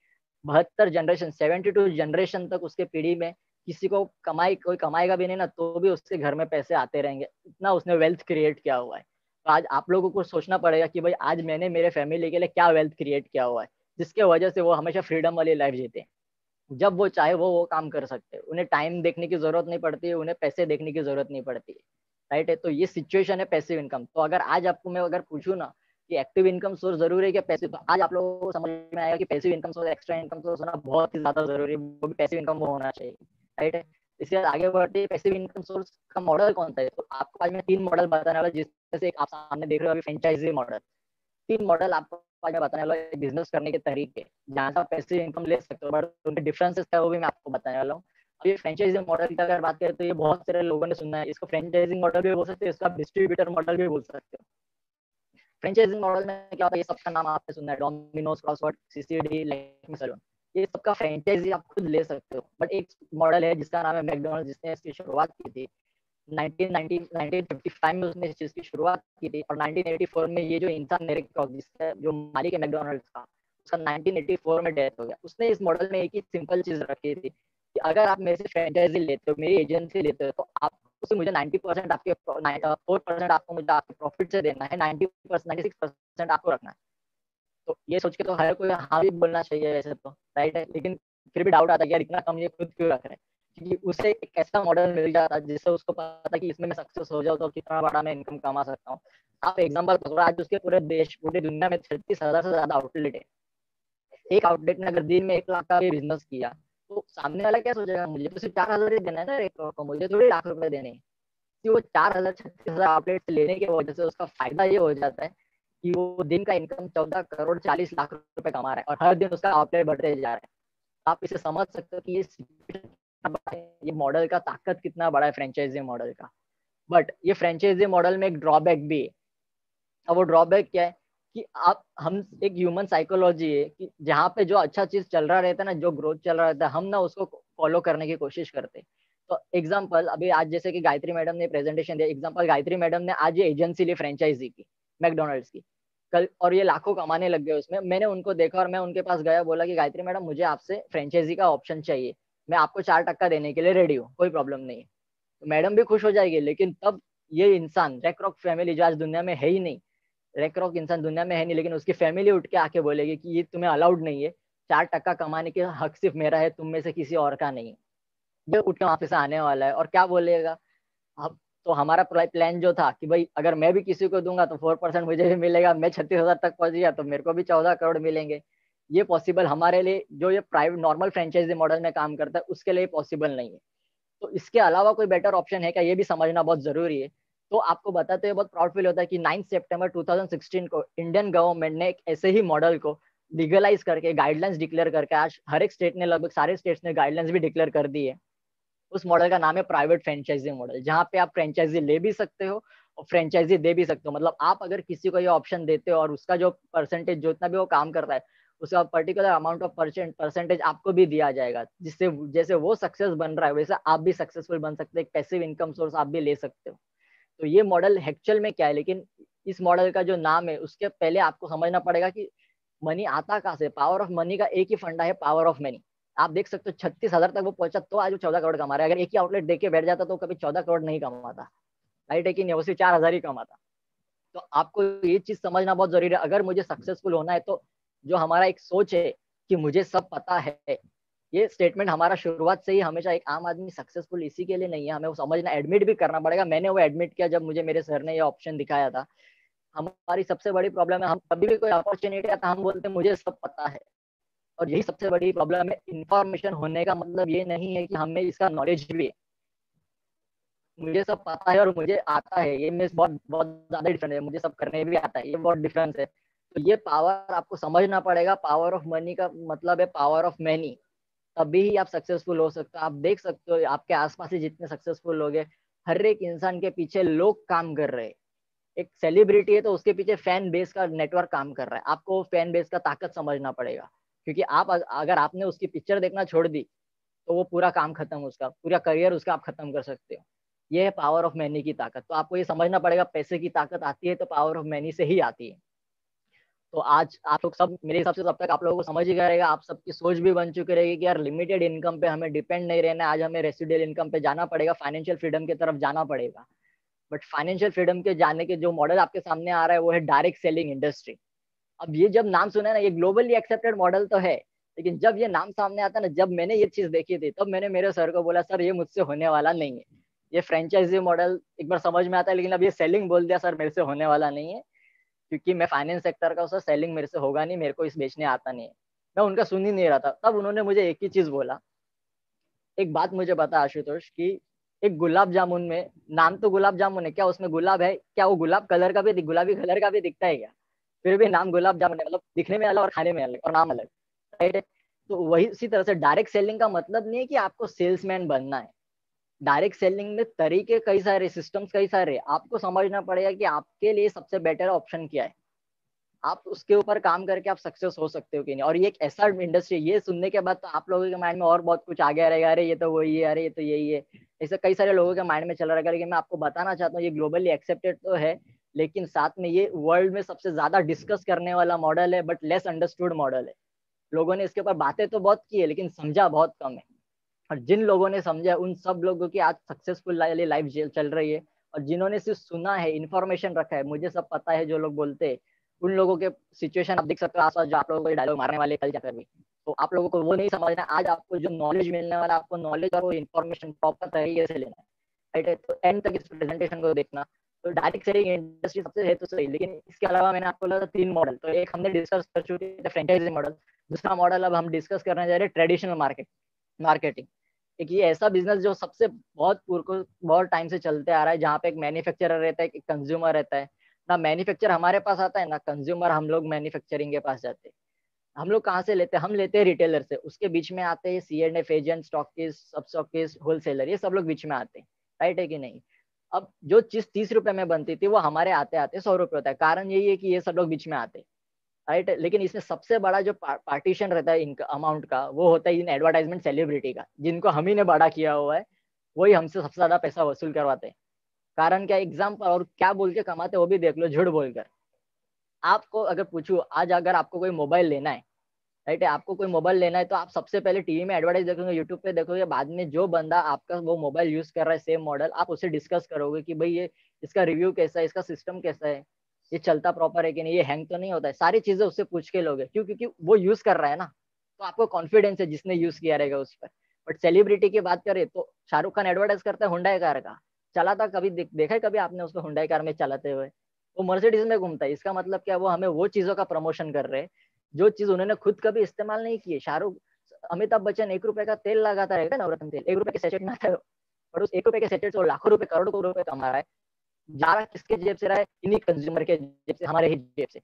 72 जनरेशन, 72 जनरेशन तक उसके पीढ़ी में किसी को कोई कमाएगा भी नहीं ना, तो भी उसके घर में पैसे आते रहेंगे, इतना उसने वेल्थ क्रिएट किया हुआ है। तो आज आप लोगों को सोचना पड़ेगा कि भाई आज मैंने मेरे फैमिली के लिए क्या वेल्थ क्रिएट किया हुआ है, जिसके वजह से वो हमेशा फ्रीडम वाली लाइफ जीते। जब वो चाहे वो काम कर सकते हैं, उन्हें टाइम देखने की जरूरत नहीं पड़ती है, उन्हें पैसे देखने की जरूरत नहीं पड़ती है। राइट है, तो ये सिचुएशन है पैसिव इनकम। तो अगर आज आपको मैं अगर पूछूं ना कि एक्टिव इनकम सोर्स जरूरी है क्या पैसिव, तो आज आप लोगों को समझ में आएगा कि passive income source, extra income source होना बहुत ही ज्यादा जरूरी है, वो भी पैसिव इनकम वो होना चाहिए। राइट है, इसके बाद आगे बढ़ते पैसिव इनकम सोर्स का मॉडल कौन सा है। तो आपको आज मैं 3 मॉडल बताने वाला, जिसमें से एक आप सामने देख रहे हो अभी, फ्रेंचाइजी मॉडल। 3 मॉडल आपको आज मैं बताने वाला हूँ, बिजनेस करने के तरीके, जहाँ से आप पैसिव इनकम ले सकते हो, बट उनके डिफरेंसेस क्या है वो भी मैं आपको बताने वाला हूँ। अब ये फ्रेंचाइजिंग मॉडल की अगर बात करें तो ये बहुत सारे लोगों ने सुना है, इसको फ्रेंचाइजिंग मॉडल भी बोल सकते हो, इसको आप डिस्ट्रीब्यूटर मॉडल भी बोल सकते हो। फ्रेंचाइजिंग मॉडल में क्या होता है, ये सबका नाम आपने सुना है, Domino's, Crossword, CCD, Lakme salon, ये सबका फ्रेंचाइजी आप खुद ले सकते हो। बट एक मॉडल है जिसका नाम है मैकडोनल्ड, जिसने इसकी शुरुआत की थी 1955 में, उसने इस चीज की शुरुआत की थी। और 1984 में ये जो इंसान एरिक क्रॉस, जिसका जो मालिक है मैकडोनल्ड्स का, उसका 1984 में डेथ हो गया। उसने इस मॉडल में एक ही सिंपल चीज रखी थी कि अगर आप मेरे से फ्रेंचाइजी लेते हो, मेरी एजेंसी लेते हो, तो आप उससे मुझे 90% आपके 4% आपको मुझे आपके प्रॉफिट से देना है, 90% 96% आपको रखना है। तो ये सोच के तो हर कोई हाँ भी बोलना चाहिए वैसे तो, राइट है, लेकिन फिर भी डाउट आता है कि यार इतना कम ये खुद क्यों रख रहे हैं। क्योंकि उसे एक ऐसा मॉडल मिल जाता है जिससे उसको पता कि इसमें मैं सक्सेस हो जाऊँ तो कितना बड़ा मैं इनकम कमा सकता हूँ। आप एग्जांपल पकड़ो, आज उसके पूरे देश, पूरी दुनिया में 36,000 से ज्यादा आउटलेट है। एक आउटलेट ने अगर दिन में 1 लाख का भी बिजनेस किया, तो सामने वाला क्या सोचेगा, मुझे तो सिर्फ 4,000 ही देना है ना एक को, मुझे थोड़ी लाख रुपए देने हैं। कि वो 4,000 36,000 आउटलेट लेने की वजह से उसका फायदा ये हो जाता है कि वो दिन का इनकम 14 करोड़ 40 लाख रुपए कमा रहा है, और हर दिन उसका आउटलेट बढ़ते जा रहा है। आप इसे समझ सकते हो कि ये मॉडल का ताकत कितना बड़ा है फ्रेंचाइजी मॉडल का। बट ये फ्रेंचाइजी मॉडल में एक ड्रॉबैक भी है। अब वो ड्रॉबैक क्या है कि आप हम एक ह्यूमन साइकोलॉजी है कि जहाँ पे जो अच्छा चीज चल रहा रहता है ना, जो ग्रोथ चल रहा रहता है, हम ना उसको फॉलो करने की कोशिश करते हैं। तो एग्जाम्पल अभी आज जैसे कि गायत्री मैडम ने प्रेजेंटेशन दिया, एग्जाम्पल गायत्री मैडम ने आज ये एजेंसी ली फ्रेंचाइजी की, मैकडोनल्ड्स की, कल, और ये लाखों कमाने लग गए उसमें। मैंने उनको देखा और मैं उनके पास गया, बोला कि गायत्री मैडम मुझे आपसे फ्रेंचाइजी का ऑप्शन चाहिए, मैं आपको 4% देने के लिए रेडी हूँ, कोई प्रॉब्लम नहीं है। तो मैडम भी खुश हो जाएगी। लेकिन तब ये इंसान रैक्रॉक फैमिली जो आज दुनिया में है ही नहीं, रैक्रॉक इंसान दुनिया में है नहीं, लेकिन उसकी फैमिली उठ के आके बोलेगी कि ये तुम्हें अलाउड नहीं है, 4% कमाने के हक सिर्फ मेरा है, तुम में से किसी और का नहीं है। ये उठ के वहां से आने वाला है और क्या बोलेगा। अब तो हमारा प्लान जो था कि भाई अगर मैं भी किसी को दूंगा तो 4% मुझे भी मिलेगा, मैं 36,000 तक पहुंच गया तो मेरे को भी 14 करोड़ मिलेंगे। ये पॉसिबल हमारे लिए, जो ये प्राइवेट नॉर्मल फ्रेंचाइजी मॉडल में काम करता है उसके लिए पॉसिबल नहीं है। तो इसके अलावा कोई बेटर ऑप्शन है क्या, ये भी समझना बहुत जरूरी है। तो आपको बताते हुए बहुत प्राउड फील होता है कि 9 सितंबर 2016 को इंडियन गवर्नमेंट ने एक ऐसे ही मॉडल को लीगलाइज करके, गाइडलाइंस डिक्लेयर करके, आज हर एक स्टेट ने, लगभग सारे स्टेट्स ने गाइडलाइंस भी डिक्लेयर कर दी है। उस मॉडल का नाम है प्राइवेट फ्रेंचाइजी मॉडल, जहाँ पे आप फ्रेंचाइजी ले भी सकते हो और फ्रेंचाइजी दे भी सकते हो। मतलब आप अगर किसी को ये ऑप्शन देते हो और उसका जो परसेंटेज, जितना भी वो काम करता है, उसका पर्टिकुलर अमाउंट ऑफ परसेंटेज आपको भी दिया जाएगा, जिससे जैसे वो सक्सेस बन रहा है वैसे आप भी सक्सेसफुल बन सकते हो, एक पैसिव इनकम सोर्स आप भी ले सकते हो। तो ये मॉडल एक्चुअल में क्या है, लेकिन इस मॉडल का जो नाम है उसके पहले आपको समझना पड़ेगा कि मनी आता कहाँ से? पावर ऑफ मनी का एक ही फंडा है, पावर ऑफ मनी। आप देख सकते हो 36,000 तक वो पहुंचा तो आज वो 14 करोड़ कमा रहा है। अगर एक ही आउटलेट देख के बैठ जाता तो कभी 14 करोड़ नहीं कमाता, राइट है कि नहीं? वो सिर्फ 4,000 ही कमाता। तो आपको ये चीज समझना बहुत जरूरी है। अगर मुझे सक्सेसफुल होना है तो जो हमारा एक सोच है कि मुझे सब पता है, ये स्टेटमेंट हमारा शुरुआत से ही हमेशा, एक आम आदमी सक्सेसफुल इसी के लिए नहीं है, हमें वो समझना, एडमिट भी करना पड़ेगा। मैंने वो एडमिट किया जब मुझे मेरे सर ने ये ऑप्शन दिखाया था। हमारी सबसे बड़ी प्रॉब्लम है, हम कभी भी कोई अपॉर्चुनिटी आता है हम बोलते हैं मुझे सब पता है, और यही सबसे बड़ी प्रॉब्लम है। इंफॉर्मेशन होने का मतलब ये नहीं है कि हमें इसका नॉलेज भी है। मुझे सब पता है और मुझे आता है, ये में बहुत बहुत ज्यादा डिफरेंस है। मुझे सब करने भी आता है, ये बहुत डिफरेंस है। तो ये पावर आपको समझना पड़ेगा। पावर ऑफ मनी का मतलब है पावर ऑफ मैनी। तभी ही आप सक्सेसफुल हो सकते हो। आप देख सकते हो आपके आसपास ही जितने सक्सेसफुल लोग हैं, हर एक इंसान के पीछे लोग काम कर रहे हैं। एक सेलिब्रिटी है तो उसके पीछे फैन बेस का नेटवर्क काम कर रहा है। आपको फैन बेस का ताकत समझना पड़ेगा, क्योंकि आप अगर आपने उसकी पिक्चर देखना छोड़ दी तो वो पूरा काम खत्म, उसका पूरा करियर उसका आप खत्म कर सकते हो। ये है पावर ऑफ मैनी की ताकत। तो आपको ये समझना पड़ेगा, पैसे की ताकत आती है तो पावर ऑफ मैनी से ही आती है। तो आज आप लोग सब, मेरे हिसाब से तब तक आप लोगों को समझ ही गया रहेगा, आप सबकी सोच भी बन चुकी रहेगी कि यार लिमिटेड इनकम पे हमें डिपेंड नहीं रहना है। आज हमें रेसिडुअल इनकम पे जाना पड़ेगा, फाइनेंशियल फ्रीडम की तरफ जाना पड़ेगा। बट फाइनेंशियल फ्रीडम के जाने के जो मॉडल आपके सामने आ रहा है वो है डायरेक्ट सेलिंग इंडस्ट्री। अब ये जब नाम सुना है ना, ये ग्लोबली एक्सेप्टेड मॉडल तो है, लेकिन जब ये नाम सामने आता है ना, जब मैंने ये चीज देखी थी तब मैंने मेरे सर को बोला सर ये मुझसे होने वाला नहीं है। ये फ्रेंचाइजी मॉडल एक बार समझ में आता है, लेकिन अब ये सेलिंग बोल दिया सर मेरे से होने वाला नहीं है, क्योंकि मैं फाइनेंस सेक्टर का हूँ सर, सेलिंग मेरे से होगा नहीं, मेरे को इस बेचने आता नहीं है। मैं उनका सुन ही नहीं रहा था। तब उन्होंने मुझे एक ही चीज बोला, एक बात मुझे बता आशुतोष, कि एक गुलाब जामुन में, नाम तो गुलाब जामुन है, क्या उसमें गुलाब है? क्या वो गुलाब कलर का भी, गुलाबी कलर का भी दिखता है क्या? फिर भी नाम गुलाब जामुन है, मतलब दिखने में अलग और खाने में अलग और नाम अलग, राइट है? तो वही उसी तरह से डायरेक्ट सेलिंग का मतलब नहीं है कि आपको सेल्समैन बनना है। डायरेक्ट सेलिंग में तरीके कई सारे, सिस्टम्स कई सारे, आपको समझना पड़ेगा कि आपके लिए सबसे बेटर ऑप्शन क्या है। आप उसके ऊपर काम करके आप सक्सेस हो सकते हो कि नहीं। और ये एक ऐसा इंडस्ट्री, ये सुनने के बाद तो आप लोगों के माइंड में और बहुत कुछ आ गया रहेगा, अरे ये तो वही है, अरे ये तो यही है, ऐसे कई सारे लोगों के माइंड में चल रहा है। लेकिन मैं आपको बताना चाहता हूँ ये ग्लोबली एक्सेप्टेड तो है, लेकिन साथ में ये वर्ल्ड में सबसे ज्यादा डिस्कस करने वाला मॉडल है, बट लेस अंडरस्टूड मॉडल है। लोगों ने इसके ऊपर बातें तो बहुत की है लेकिन समझा बहुत कम है। और जिन लोगों ने समझा उन सब लोगों की आज सक्सेसफुल लाइफ चल रही है। और जिन्होंने सिर्फ सुना है, इन्फॉर्मेशन रखा है, मुझे सब पता है जो लोग बोलते हैं, उन लोगों के सिचुएशन आप देख सकते हो आसपास, जो आप लोगों को डायलॉग मारने वाले कल जाकर भी। तो आप लोगों को वो नहीं समझना। आज आपको जो नॉलेज मिलने वाला, आपको नॉलेज और वो इन्फॉर्मेशन प्रॉपर तरीके से लेना है, राइट है? तो एंड तक इस प्रेजेंटेशन को देखना। तो डायरेक्ट सेलिंग इंडस्ट्री सबसे है तो सही, लेकिन इसके अलावा मैंने आपको बोला था 3 मॉडल। तो एक हमने डिस्कस कर चुके थे, फ्रेंचाइजी मॉडल। दूसरा मॉडल अब हम डिस्कस करने जा रहे हैं, ट्रेडिशनल मार्केटिंग। एक ये ऐसा बिजनेस जो सबसे बहुत टाइम से चलते आ रहा है, जहाँ पे एक मैन्युफैक्चरर रहता है, एक कंज्यूमर रहता है। ना मैन्युफैक्चर हमारे पास आता है, ना कंज्यूमर हम लोग मैन्युफैक्चरिंग के पास जाते हैं। हम लोग कहाँ से लेते हैं? हम लेते हैं रिटेलर से। उसके बीच में आते हैं C&F एजेंट, स्टॉकिस्ट, सब स्टॉकिस्ट, होलसेलर, ये सब लोग बीच में आते हैं, राइट है कि नहीं? अब जो चीज 30 रुपए में बनती थी वो हमारे आते आते 100 रुपए होता है। कारण यही है कि ये सब लोग बीच में आते हैं, राइट। लेकिन इसमें सबसे बड़ा जो पार्टीशन रहता है इनका अमाउंट का, वो होता है इन एडवर्टाइजमेंट सेलिब्रिटी का, जिनको हम ही ने बड़ा किया हुआ है। वही हमसे सबसे ज्यादा पैसा वसूल करवाते हैं। कारण क्या? एग्जाम्पल, और क्या बोल के कमाते वो भी देख लो, झूठ बोलकर। आपको अगर पूछू आज, अगर आपको कोई मोबाइल लेना है, राइट है, आपको कोई मोबाइल लेना है, तो आप सबसे पहले टीवी में एडवर्टाइज देखोगे, यूट्यूब पे देखोगे, बाद में जो बंदा आपका वो मोबाइल यूज कर रहा है सेम मॉडल, आप उससे डिस्कस करोगे कि भाई ये इसका रिव्यू कैसा है, इसका सिस्टम कैसा है, ये चलता प्रॉपर है कि नहीं, ये हैंग तो नहीं होता है, सारी चीजें उससे पूछ के लोगे। क्यों? क्योंकि वो यूज कर रहा है ना, तो आपको कॉन्फिडेंस है जिसने यूज किया रहेगा उस पर। बट सेलिब्रिटी की बात करें तो शाहरुख खान एडवर्टाइज करता है हुंडई कार का, चला था कभी देखा है कभी आपने उसको हुंडई कार में चलाते हुए? वो मर्सिडीज में घूमता है। इसका मतलब क्या? वो हमें वो चीजों का प्रमोशन कर रहे हैं जो चीज उन्होंने खुद कभी इस्तेमाल नहीं की है। शाहरुख, अमिताभ बच्चन 1 रुपए का तेल लगाता रहेगा, नवरत्न तेल 1 रुपए के सैचेट में आता है, और उस 1 रुपए के सैचेट से वो लाखों रुपए, करोड़ों रुपए कमा रहा है। जा रहा किसके जेब से रहा है? इन्हीं कंज्यूमर के जेब से, हमारे ही जेब से।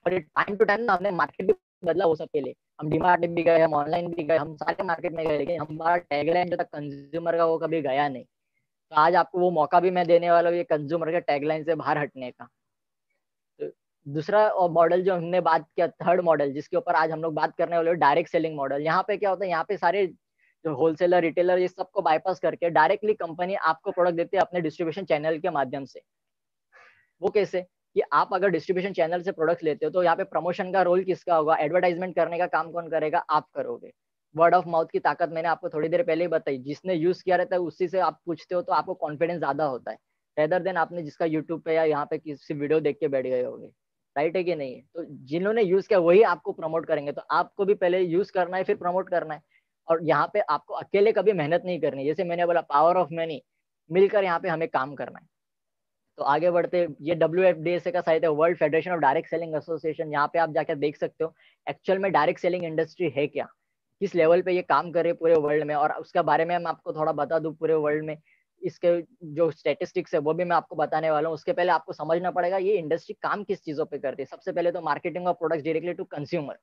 और ये टाइम टू टाइम ना हमने मार्केट भी बदला वो सबके लिए। हम डीमार्ट भी गए, हम ऑनलाइन भी गए, हम सारे मार्केट में गए, लेकिन हमारा टैगलाइन जो था कंज्यूमर का, वो कभी गया नहीं। तो आज आपको वो मौका भी मैं देने वाला हूँ, ये कंज्यूमर के टैगलाइन से बाहर हटने का। तो दूसरा मॉडल जो हमने बात किया, थर्ड मॉडल जिसके ऊपर आज हम लोग बात करने वाले, डायरेक्ट सेलिंग मॉडल। यहाँ पे क्या होता है? यहाँ पे सारे जो होलसेलर, रिटेलर, ये सबको बाईपास करके डायरेक्टली कंपनी आपको प्रोडक्ट देती है अपने डिस्ट्रीब्यूशन चैनल के माध्यम से। वो कैसे? कि आप अगर डिस्ट्रीब्यूशन चैनल से प्रोडक्ट्स लेते हो तो यहाँ पे प्रमोशन का रोल किसका होगा, एडवर्टाइजमेंट करने का काम कौन करेगा, आप करोगे। वर्ड ऑफ माउथ की ताकत मैंने आपको थोड़ी देर पहले ही बताई, जिसने यूज किया रहता है उसी से आप पूछते हो तो आपको कॉन्फिडेंस ज्यादा होता है रेदर देन आपने जिसका यूट्यूब पे या यहाँ पे किसी वीडियो देख के बैठ गए होगे। राइट है कि नहीं? तो जिन्होंने यूज किया वही आपको प्रमोट करेंगे, तो आपको भी पहले यूज करना है फिर प्रमोट करना है। और यहाँ पे आपको अकेले कभी मेहनत नहीं करनी, जैसे मैंने बोला पावर ऑफ मनी, मिलकर यहाँ पे हमें काम करना है। तो आगे बढ़ते, ये WFDSA का साइट है, world federation of direct selling association. यहाँ पे आप जाकर देख सकते हो एक्चुअल में डायरेक्ट सेलिंग इंडस्ट्री है क्या, किस लेवल पे ये काम करे पूरे वर्ल्ड में। और उसके बारे में मैं आपको थोड़ा बता दूं, पूरे वर्ल्ड में इसके जो स्टेटिस्टिक्स है वो भी मैं आपको बताने वाला हूँ। उसके पहले आपको समझना पड़ेगा ये इंडस्ट्री काम किस चीजों पे करती है। सबसे पहले तो marketing of products directly to consumer.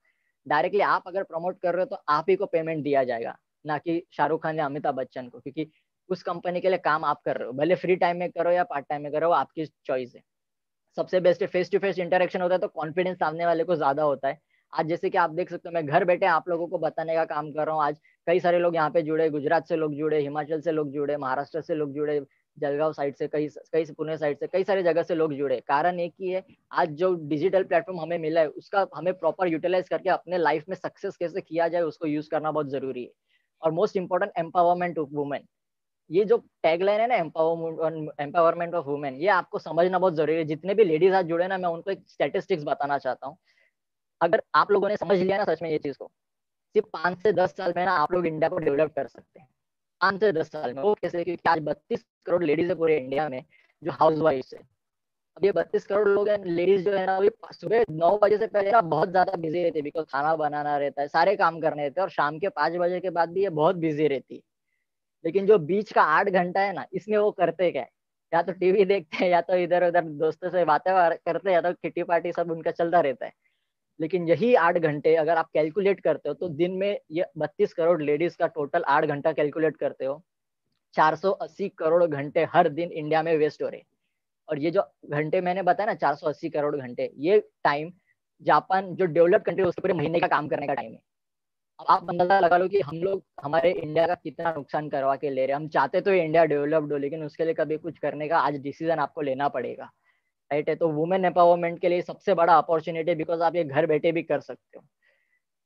Directly आप अगर प्रमोट कर रहे हो तो आप ही को पेमेंट दिया जाएगा, ना कि शाहरुख खान या अमिताभ बच्चन को, क्योंकि उस कंपनी के लिए काम आप कर रहे हो, भले फ्री टाइम में करो या पार्ट टाइम में करो, आपकी चॉइस है। सबसे बेस्ट है फेस टू फेस इंटरेक्शन होता है तो कॉन्फिडेंस सामने वाले को ज्यादा होता है। आज जैसे कि आप देख सकते हो मैं घर बैठे आप लोगों को बताने का काम कर रहा हूँ। आज कई सारे लोग यहाँ पे जुड़े, गुजरात से लोग जुड़े, हिमाचल से लोग जुड़े, महाराष्ट्र से लोग जुड़े, जलगांव साइड से, कई कई पुणे साइड से, कई सारी जगह से लोग जुड़े। कारण एक ही है, आज जो डिजिटल प्लेटफॉर्म हमें मिला है उसका हमें प्रॉपर यूटिलाइज करके अपने लाइफ में सक्सेस कैसे किया जाए उसको यूज करना बहुत जरूरी है। और most important, empowerment of women. ये जो टैगलाइन है ना, एम्पावरमेंट ऑफ वुमेन, ये आपको समझना बहुत जरूरी है। जितने भी लेडीज आज जुड़े ना, मैं उनको एक स्टैटिस्टिक्स बताना चाहता हूँ। अगर आप लोगों ने समझ लिया ना सच में ये चीज को, सिर्फ 5 से 10 साल में ना आप लोग इंडिया को डेवलप कर सकते हैं। 5 से 10 साल में। वो कैसे? क्योंकि आज 32 करोड़ लेडीज है पूरे इंडिया में जो हाउस वाइफ है। अब ये 32 करोड़ लोग हैं, लेडीज जो है ना, अभी सुबह 9 बजे से पहले ना बहुत ज्यादा बिजी रहती है, बिकॉज खाना बनाना रहता है, सारे काम करने रहते हैं, और शाम के 5 बजे के बाद भी ये बहुत बिजी रहती है। लेकिन जो बीच का 8 घंटा है ना, इसमें वो करते क्या है? या तो टीवी देखते हैं, या तो इधर उधर दोस्तों से बातें करते हैं, या तो किटी पार्टी सब उनका चलता रहता है। लेकिन यही 8 घंटे अगर आप कैलकुलेट करते हो तो दिन में ये 32 करोड़ लेडीज का टोटल 8 घंटा कैलकुलेट करते हो, 480 करोड़ घंटे हर दिन इंडिया में वेस्ट हो रहे। और ये जो घंटे मैंने बताया ना, 480 करोड़ घंटे, ये टाइम जापान जो डेवलप्ड कंट्री है उसके पूरे महीने का काम करने का टाइम है। अब आप अंदाजा लगा लो कि हम लोग हमारे इंडिया का कितना नुकसान करवा के ले रहे हैं। हम चाहते तो इंडिया डेवलप्ड हो, लेकिन उसके लिए कभी कुछ करने का आज डिसीजन आपको लेना पड़ेगा। राइट है? तो वुमेन एम्पावरमेंट के लिए सबसे बड़ा अपॉर्चुनिटी, बिकॉज आप ये घर बैठे भी कर सकते हो।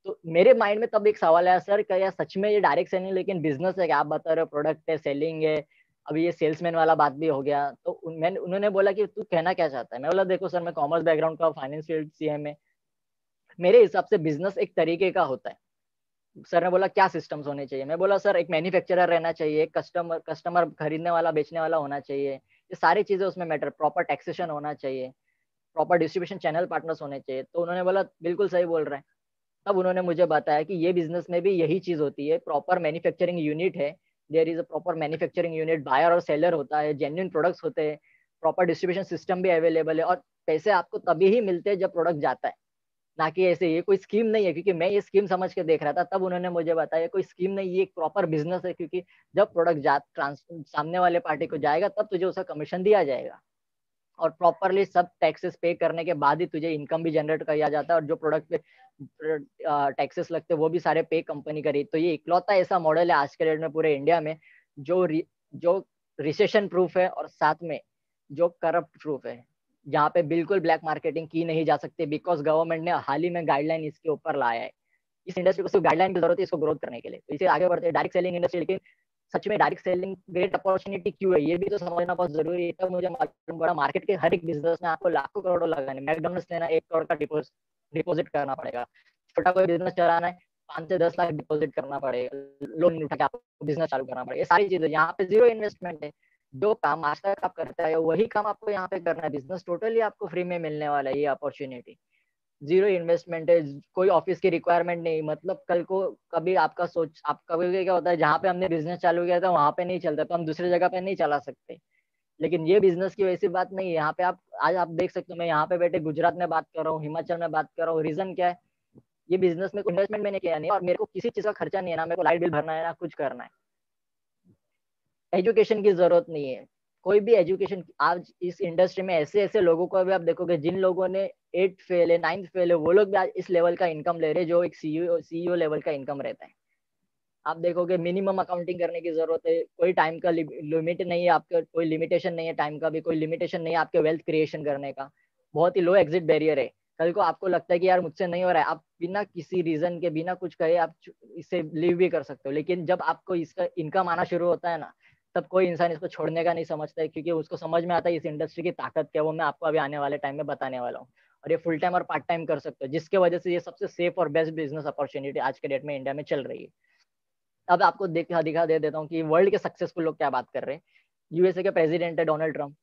तो मेरे माइंड में तब एक सवाल आया, सर क्या सच में ये डायरेक्ट सेलिंग लेकिन बिजनेस है क्या? आप बता रहे हो प्रोडक्ट है, सेलिंग है, अभी ये सेल्समैन वाला बात भी हो गया। तो उन्होंने बोला कि तू कहना क्या चाहता है? मैं बोला देखो सर, मैं कॉमर्स बैकग्राउंड का, फाइनेंस फील्ड CM है, मेरे हिसाब से बिजनेस एक तरीके का होता है। सर ने बोला क्या सिस्टम्स होने चाहिए? मैं बोला सर एक मैन्युफैक्चरर रहना चाहिए, एक कस्टमर कस्टमर खरीदने वाला बेचने वाला होना चाहिए, ये सारी चीजें उसमें मैटर, प्रॉपर टैक्सेशन होना चाहिए, प्रॉपर डिस्ट्रीब्यूशन चैनल पार्टनर्स होने चाहिए। तो उन्होंने बोला बिल्कुल सही बोल रहे हैं। तब उन्होंने मुझे बताया कि ये बिजनेस में भी यही चीज होती है, प्रॉपर मैन्युफैक्चरिंग यूनिट है, there is a proper manufacturing unit, buyer और सेलर होता है, जेन्युइन प्रोडक्ट्स होते हैं, प्रॉपर डिस्ट्रीब्यूशन सिस्टम भी अवेलेबल है, और पैसे आपको तभी ही मिलते हैं जब प्रोडक्ट जाता है, ना कि ऐसे। ये कोई स्कीम नहीं है, क्योंकि मैं ये स्कीम समझ के देख रहा था, तब उन्होंने मुझे बताया कोई स्कीम नहीं, ये एक प्रॉपर बिजनेस है, क्योंकि जब प्रोडक्ट सामने वाले पार्टी को जाएगा तब तुझे उसका कमीशन दिया जाएगा, और प्रॉपरली सब टैक्सेस पे करने के बाद ही तुझे इनकम भी जनरेट किया जाता है, और जो प्रोडक्ट पे टैक्सेस लगते हैं वो भी सारे पे कंपनी करी। तो ये इकलौता ऐसा मॉडल है आज के डेट में पूरे इंडिया में जो रिसेशन प्रूफ है, और साथ में जो करप्ट प्रूफ है, जहाँ पे बिल्कुल ब्लैक मार्केटिंग की नहीं जा सकती, बिकॉज गवर्नमेंट ने हाल ही में गाइडलाइन इसके ऊपर लाया है। इस इंडस्ट्री को सिर्फ गाइडलाइन की जरूरत है इसको ग्रोथ करने के लिए। तो इसे आगे बढ़ते हैं डायरेक्ट सेलिंग इंडस्ट्री। लेकिन सच में डायरेक्ट सेलिंग ग्रेट अपॉर्चुनिटी क्यों है, ये भी तो समझना बहुत जरूरी है। तब मुझे मालूम पड़ा मार्केट के हर एक बिजनेस में आपको लाखों करोड़ों लगाने, मैकडोनल्ड्स लेना 1 करोड़ का डिपोजिट करना पड़ेगा, छोटा कोई बिजनेस चलाना है 5 से 10 लाख डिपोजिट करना पड़ेगा, लोन उठा के आपको बिजनेस चालू करना पड़ेगा। ये सारी चीजें यहाँ पे जीरो इन्वेस्टमेंट है। जो काम आज तक आप करते हैं वही काम आपको यहाँ पे करना है, बिजनेस टोटली आपको फ्री में मिलने वाला है। ये अपॉर्चुनिटी जीरो इन्वेस्टमेंट है, कोई ऑफिस की रिक्वायरमेंट नहीं। मतलब कल को कभी आपका सोच, आप कभी क्या होता है, जहाँ पे हमने बिजनेस चालू किया था वहां पे नहीं चलता तो हम दूसरी जगह पे नहीं चला सकते। लेकिन ये बिजनेस की वैसी बात नहीं है। यहाँ पे आप आज आप देख सकते हो, मैं यहाँ पे बैठे गुजरात में बात कर रहा हूँ, हिमाचल में बात कर रहा हूँ। रीजन क्या है? ये बिजनेस में इन्वेस्टमेंट मैंने किया नहीं, और मेरे को किसी चीज का खर्चा नहीं है, ना मेरे को लाइट बिल भरना है ना कुछ करना है। एजुकेशन की जरूरत नहीं है, कोई भी एजुकेशन। आज इस इंडस्ट्री में ऐसे ऐसे लोगों को भी आप देखोगे जिन लोगों ने 8th फेल है, 9th फेल है, वो लोग भी आज इस लेवल का इनकम ले रहे हैं जो एक सीईओ लेवल का इनकम रहता है। आप देखोगे मिनिमम अकाउंटिंग करने की जरूरत है, कोई टाइम का लिमिट नहीं है आपका, कोई लिमिटेशन नहीं है टाइम का भी, कोई लिमिटेशन नहीं है आपके वेल्थ क्रिएशन करने का। बहुत ही लो एग्जिट बैरियर है। कल को आपको लगता है कि यार मुझसे नहीं हो रहा है, आप बिना किसी रीजन के, बिना कुछ कहे आप इससे लीव भी कर सकते हो। लेकिन जब आपको इसका इनकम आना शुरू होता है ना, तब कोई इंसान इसको छोड़ने का नहीं समझता है, क्योंकि उसको समझ में आता है इस इंडस्ट्री की ताकत क्या है। वो मैं आपको अभी आने वाले टाइम में बताने वाला हूँ। और ये फुल टाइम और पार्ट टाइम कर सकते हो, जिसके वजह से ये सबसे सेफ और बेस्ट बिजनेस अपॉर्चुनिटी आज के डेट में इंडिया में चल रही है। अब आपको दिखा दे देता हूँ कि वर्ल्ड के सक्सेसफुल लोग क्या बात कर रहे हैं। यूएसए के प्रेसिडेंट है डोनाल्ड ट्रम्प।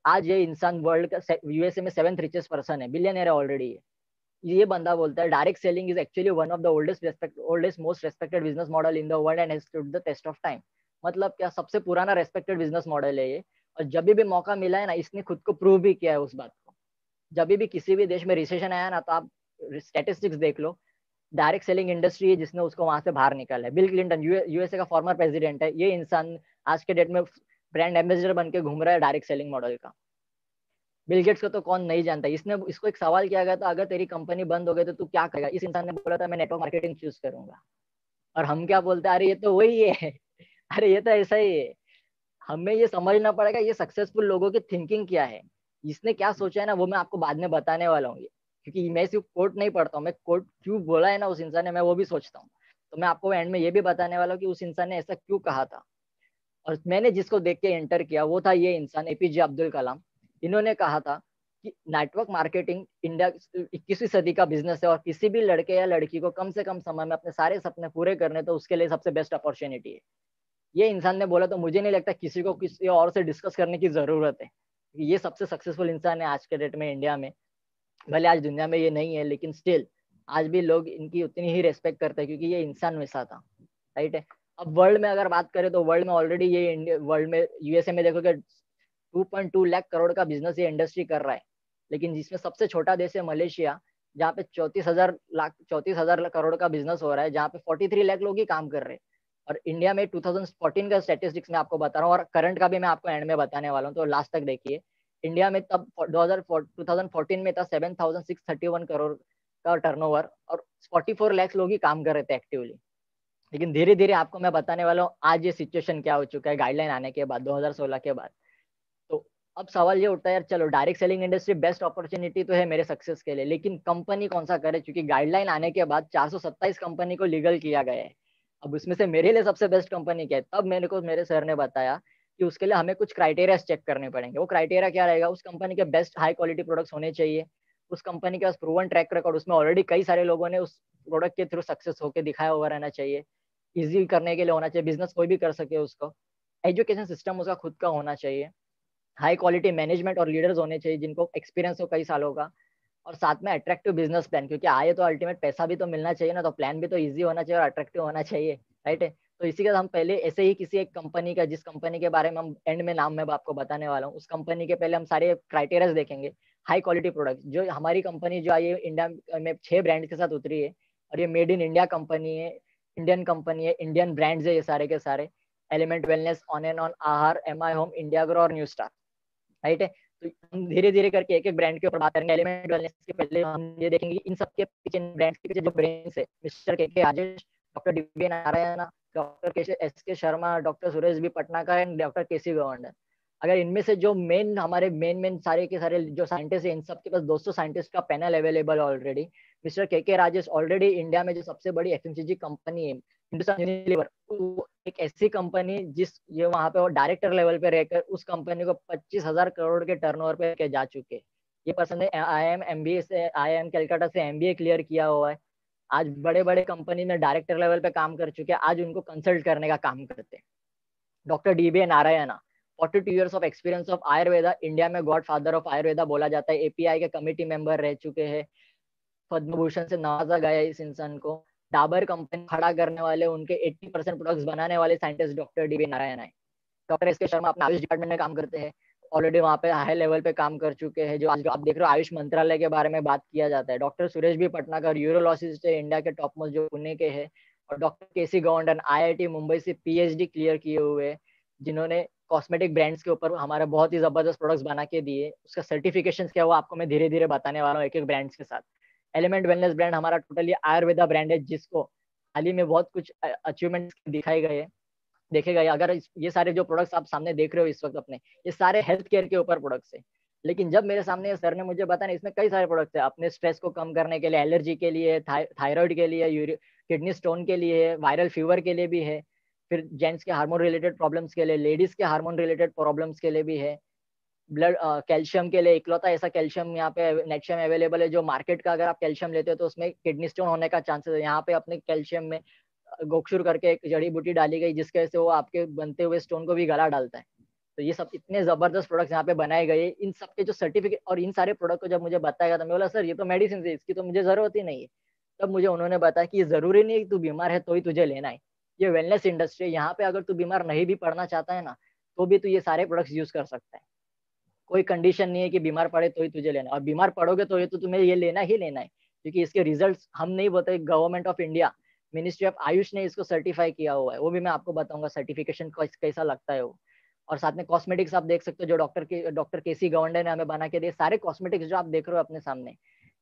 आज ये इंसान वर्ल्ड का यूएसए में 7th रिचेस्ट पर्सन है, बिलियनर है ऑलरेडी। ये बंदा बोलता है direct selling is actually one of the oldest most respected business model in the world and has stood the test of time. मतलब क्या, सबसे पुराना रेस्पेक्टेड बिजनेस मॉडल है ये। और जब भी मौका मिला है ना, इसने खुद को प्रूव भी किया है उस बात को। जब भी किसी भी देश में रिसेशन आया ना, तो आप स्टेटिस्टिक्स देख लो, डायरेक्ट सेलिंग इंडस्ट्री है जिसने उसको वहां से बाहर निकाला है। बिल क्लिंटन यूएसए का फॉर्मर प्रेसिडेंट है, ये इंसान आज के डेट में ब्रांड एम्बेसडर बन के घूम रहा है डायरेक्ट सेलिंग मॉडल का। बिल गेट्स को तो कौन नहीं जानता। इसने इसको एक सवाल किया गया था, अगर तेरी कंपनी बंद हो गई तो तू क्या करेगा। इस इंसान ने बोला था मैं नेटवर्क मार्केटिंग चूज करूंगा। और हम क्या बोलते हैं, अरे ये तो वही है अरे ये तो ऐसा ही है। हमें ये समझना पड़ेगा ये सक्सेसफुल लोगों की थिंकिंग क्या है, इसने क्या सोचा है ना, वो मैं आपको बाद में बताने वाला हूँ। क्योंकि मैं सिर्फ कोट नहीं पढ़ता हूँ, मैं कोट क्यों बोला है ना उस इंसान ने, मैं वो भी सोचता हूँ। तो मैं आपको एंड में ये भी बताने वाला हूँ कि उस इंसान ने ऐसा क्यों कहा था। और मैंने जिसको देख के एंटर किया वो था ये इंसान, एपीजे अब्दुल कलाम। इन्होंने कहा था कि नेटवर्क मार्केटिंग इंडिया 21वीं सदी का बिजनेस है, और किसी भी लड़के या लड़की को कम से कम समय में अपने सारे सपने पूरे करने, तो उसके लिए सबसे बेस्ट अपॉर्चुनिटी है। ये इंसान ने बोला, तो मुझे नहीं लगता किसी को किसी और से डिस्कस करने की जरूरत है। ये सबसे सक्सेसफुल इंसान है आज के डेट में इंडिया में। भले आज दुनिया में ये नहीं है, लेकिन स्टिल आज भी लोग इनकी उतनी ही रेस्पेक्ट करते हैं, क्योंकि ये इंसान वैसा था। राइट है। अब वर्ल्ड में अगर बात करें तो वर्ल्ड में ऑलरेडी ये इंडिया, वर्ल्ड में यूएसए में देखोगे 2.2 लाख करोड़ का बिजनेस ये इंडस्ट्री कर रहा है। लेकिन जिसमें सबसे छोटा देश है मलेशिया, जहाँ पे 34,000 करोड़ का बिजनेस हो रहा है, जहाँ पे 43 लाख लोग ही काम कर रहे हैं। और इंडिया में 2014 का स्टेटिस्टिक्स मैं आपको बता रहा हूँ, और करंट का भी मैं आपको एंड में बताने वाला हूँ, तो लास्ट तक देखिए। इंडिया में तब 2014 में था 7,631 करोड़ का टर्नओवर, और 44 लाख लोग ही काम कर रहे थे एक्टिवली। लेकिन धीरे धीरे आपको मैं बताने वाला हूँ आज ये सिचुएशन क्या हो चुका है गाइडलाइन आने के बाद, 2016 के बाद। तो अब सवाल ये उठता है, यार चलो direct selling industry best opportunity तो है मेरे सक्सेस के लिए, लेकिन कंपनी कौन सा करे, क्योंकि गाइडलाइन आने के बाद 427 कंपनी को लीगल किया गया है। अब उसमें से मेरे लिए सबसे बेस्ट कंपनी क्या है, तब मेरे सर ने बताया कि उसके लिए हमें कुछ क्राइटेरिया चेक करने पड़ेंगे। वो क्राइटेरिया क्या रहेगा, उस कंपनी के बेस्ट हाई क्वालिटी प्रोडक्ट्स होने चाहिए, उस कंपनी के पास प्रूवन ट्रैक रिकॉर्ड, उसमें ऑलरेडी कई सारे लोगों ने उस प्रोडक्ट के थ्रू सक्सेस होकर दिखाया हुआ रहना चाहिए, इजी करने के लिए होना चाहिए, बिजनेस कोई भी कर सके उसको, एजुकेशन सिस्टम उसका खुद का होना चाहिए, हाई क्वालिटी मैनेजमेंट और लीडर्स होने चाहिए जिनको एक्सपीरियंस हो कई सालों का, और साथ में अट्रैक्टिव बिजनेस प्लान, क्योंकि आए तो अल्टीमेट पैसा भी तो मिलना चाहिए ना, तो प्लान भी तो इजी होना चाहिए और अट्रैक्टिव होना चाहिए। राइट है। तो इसी के साथ हम पहले ऐसे ही किसी एक कंपनी का, जिस कंपनी के बारे में हम एंड में नाम मैं आपको बताने वाला हूँ, उस कंपनी के पहले हम सारे क्राइटेरिया देखेंगे। हाई क्वालिटी प्रोडक्ट, जो हमारी कंपनी जो आई है इंडिया में 6 ब्रांड के साथ उतरी है, और ये मेड इन इंडिया कंपनी है, इंडियन कंपनी है, इंडियन ब्रांड्स है ये सारे के सारे, element wellness, on and on, आहार, एमआई होम, इंडिया ग्रो और न्यू स्टार। राइट है। तो हम धीरे धीरे करके एक एक ब्रांड के ऊपर बात करेंगे। एलिमेंट वेलनेस के पहले हम ये देखेंगे इन सब के पीछे, ब्रांड के पीछे जो ब्रेन्स है, mister K Rajesh, doctor DB Narayan, doctor S K Sharma, doctor Suresh B Patnakar and doctor KC governor. अगर इनमें से जो मेन हमारे मेन सारे के सारे जो साइंटिस्ट है, इन सब के पास 200 साइंटिस्ट का panel available already. Mister K Rajesh already India में जो सबसे बड़ी एफएमसीजी कंपनी है हिंदुस्तान यूनिलीवर, एक ऐसी कंपनी जिस ये वहां पे वो डायरेक्टर लेवल पे रहकर उस कंपनी को 25,000 करोड़ के टर्नओवर पे के जा चुके। ये पर्सन ने IIM कलकत्ता से MBA क्लियर किया हुआ है। आज बड़े बड़े कंपनी में डायरेक्टर लेवल पे काम कर चुके हैं, आज उनको कंसल्ट करने का काम करते हैं। Doctor DB Narayana, 42 years of experience of Ayurveda, India में गॉड फादर ऑफ आयुर्वेदा बोला जाता है, API के कमिटी मेंबर रह चुके हैं, पद्म भूषण से नवाजा गया इस इंसान को। डाबर कंपनी खड़ा करने वाले, उनके 80% प्रोडक्ट्स बनाने वाले साइंटिस्ट डॉक्टर DB नारायण है। डॉक्टर एस के शर्मा अपने आयुष डिपार्टमेंट में काम करते हैं, ऑलरेडी वहाँ पे हाई लेवल पे काम कर चुके हैं, जो आज आप देख रहे हो आयुष मंत्रालय के बारे में बात किया जाता है। डॉक्टर सुरेश बी पटनाकर यूरोलॉजिस्ट है, इंडिया के टॉप मोस्ट जो पुणे के हैं। और doctor KC governor IIT Mumbai से PhD क्लियर किए हुए, जिन्होंने कॉस्मेटिक ब्रांड्स के ऊपर हमारे बहुत ही जबरदस्त प्रोडक्ट्स बना के दिए। उसका सर्टिफिकेशन क्या हुआ आपको मैं धीरे धीरे बताने वाला हूँ एक एक ब्रांड्स के साथ। एलिमेंट वेलनेस ब्रांड हमारा टोटली आयुर्वेदा ब्रांड है, जिसको हाल ही में बहुत कुछ अचीवमेंट्स दिखाए गए, देखे गए। अगर ये सारे जो प्रोडक्ट्स आप सामने देख रहे हो इस वक्त अपने, ये सारे हेल्थ केयर के ऊपर प्रोडक्ट्स है। लेकिन जब मेरे सामने सर ने मुझे बताया इसमें कई सारे प्रोडक्ट्स है, अपने स्ट्रेस को कम करने के लिए, एलर्जी के लिए, थायराइड के लिए, किडनी स्टोन के लिए, वायरल फीवर के लिए भी है, फिर जेंट्स के हार्मोन रिलेटेड प्रॉब्लम्स के लिए, लेडीज के हार्मोन रिलेटेड प्रॉब्लम्स के लिए भी है, ब्लड कैल्शियम के लिए इकलौता ऐसा कैल्शियम यहाँ पे नेटशियम अवेलेबल है जो मार्केट का अगर आप कैल्शियम लेते हो तो उसमें किडनी स्टोन होने का चांसेस है। यहाँ पे अपने कैल्शियम में गोक्षुर करके एक जड़ी बूटी डाली गई जिसके वजह से वो आपके बनते हुए स्टोन को भी गला डालता है। तो ये सब इतने जबरदस्त प्रोडक्ट्स यहाँ पे बनाए गए, इन सब के जो सर्टिफिकेट और इन सारे प्रोडक्ट को जब मुझे बताया गया था मैं बोला सर ये तो मेडिसिन है, इसकी तो मुझे जरूरत ही नहीं है। तब मुझे उन्होंने बताया कि ये जरूरी नहीं है कि तू बीमार है तो ही तुझे लेना है, ये वेलनेस इंडस्ट्री है, यहाँ पे अगर तू बीमार नहीं भी पड़ना चाहता है ना तो भी तू ये सारे प्रोडक्ट्स यूज कर सकता है। कोई कंडीशन नहीं है कि बीमार पड़े तो ही तुझे लेना है, और बीमार पड़ोगे तो ये तो तुम्हें ये लेना ही लेना है, क्योंकि इसके रिजल्ट्स हम नहीं बोलते, government of India, ministry of Ayush ने इसको सर्टिफाई किया हुआ है। वो भी मैं आपको बताऊंगा सर्टिफिकेशन कैसा लगता है वो। और साथ में कॉस्मेटिक्स आप देख सकते हो जो डॉक्टर केसी गवंडे ने हमें बना के दिए, सारे कॉस्मेटिक्स जो आप देख रहे हो अपने सामने,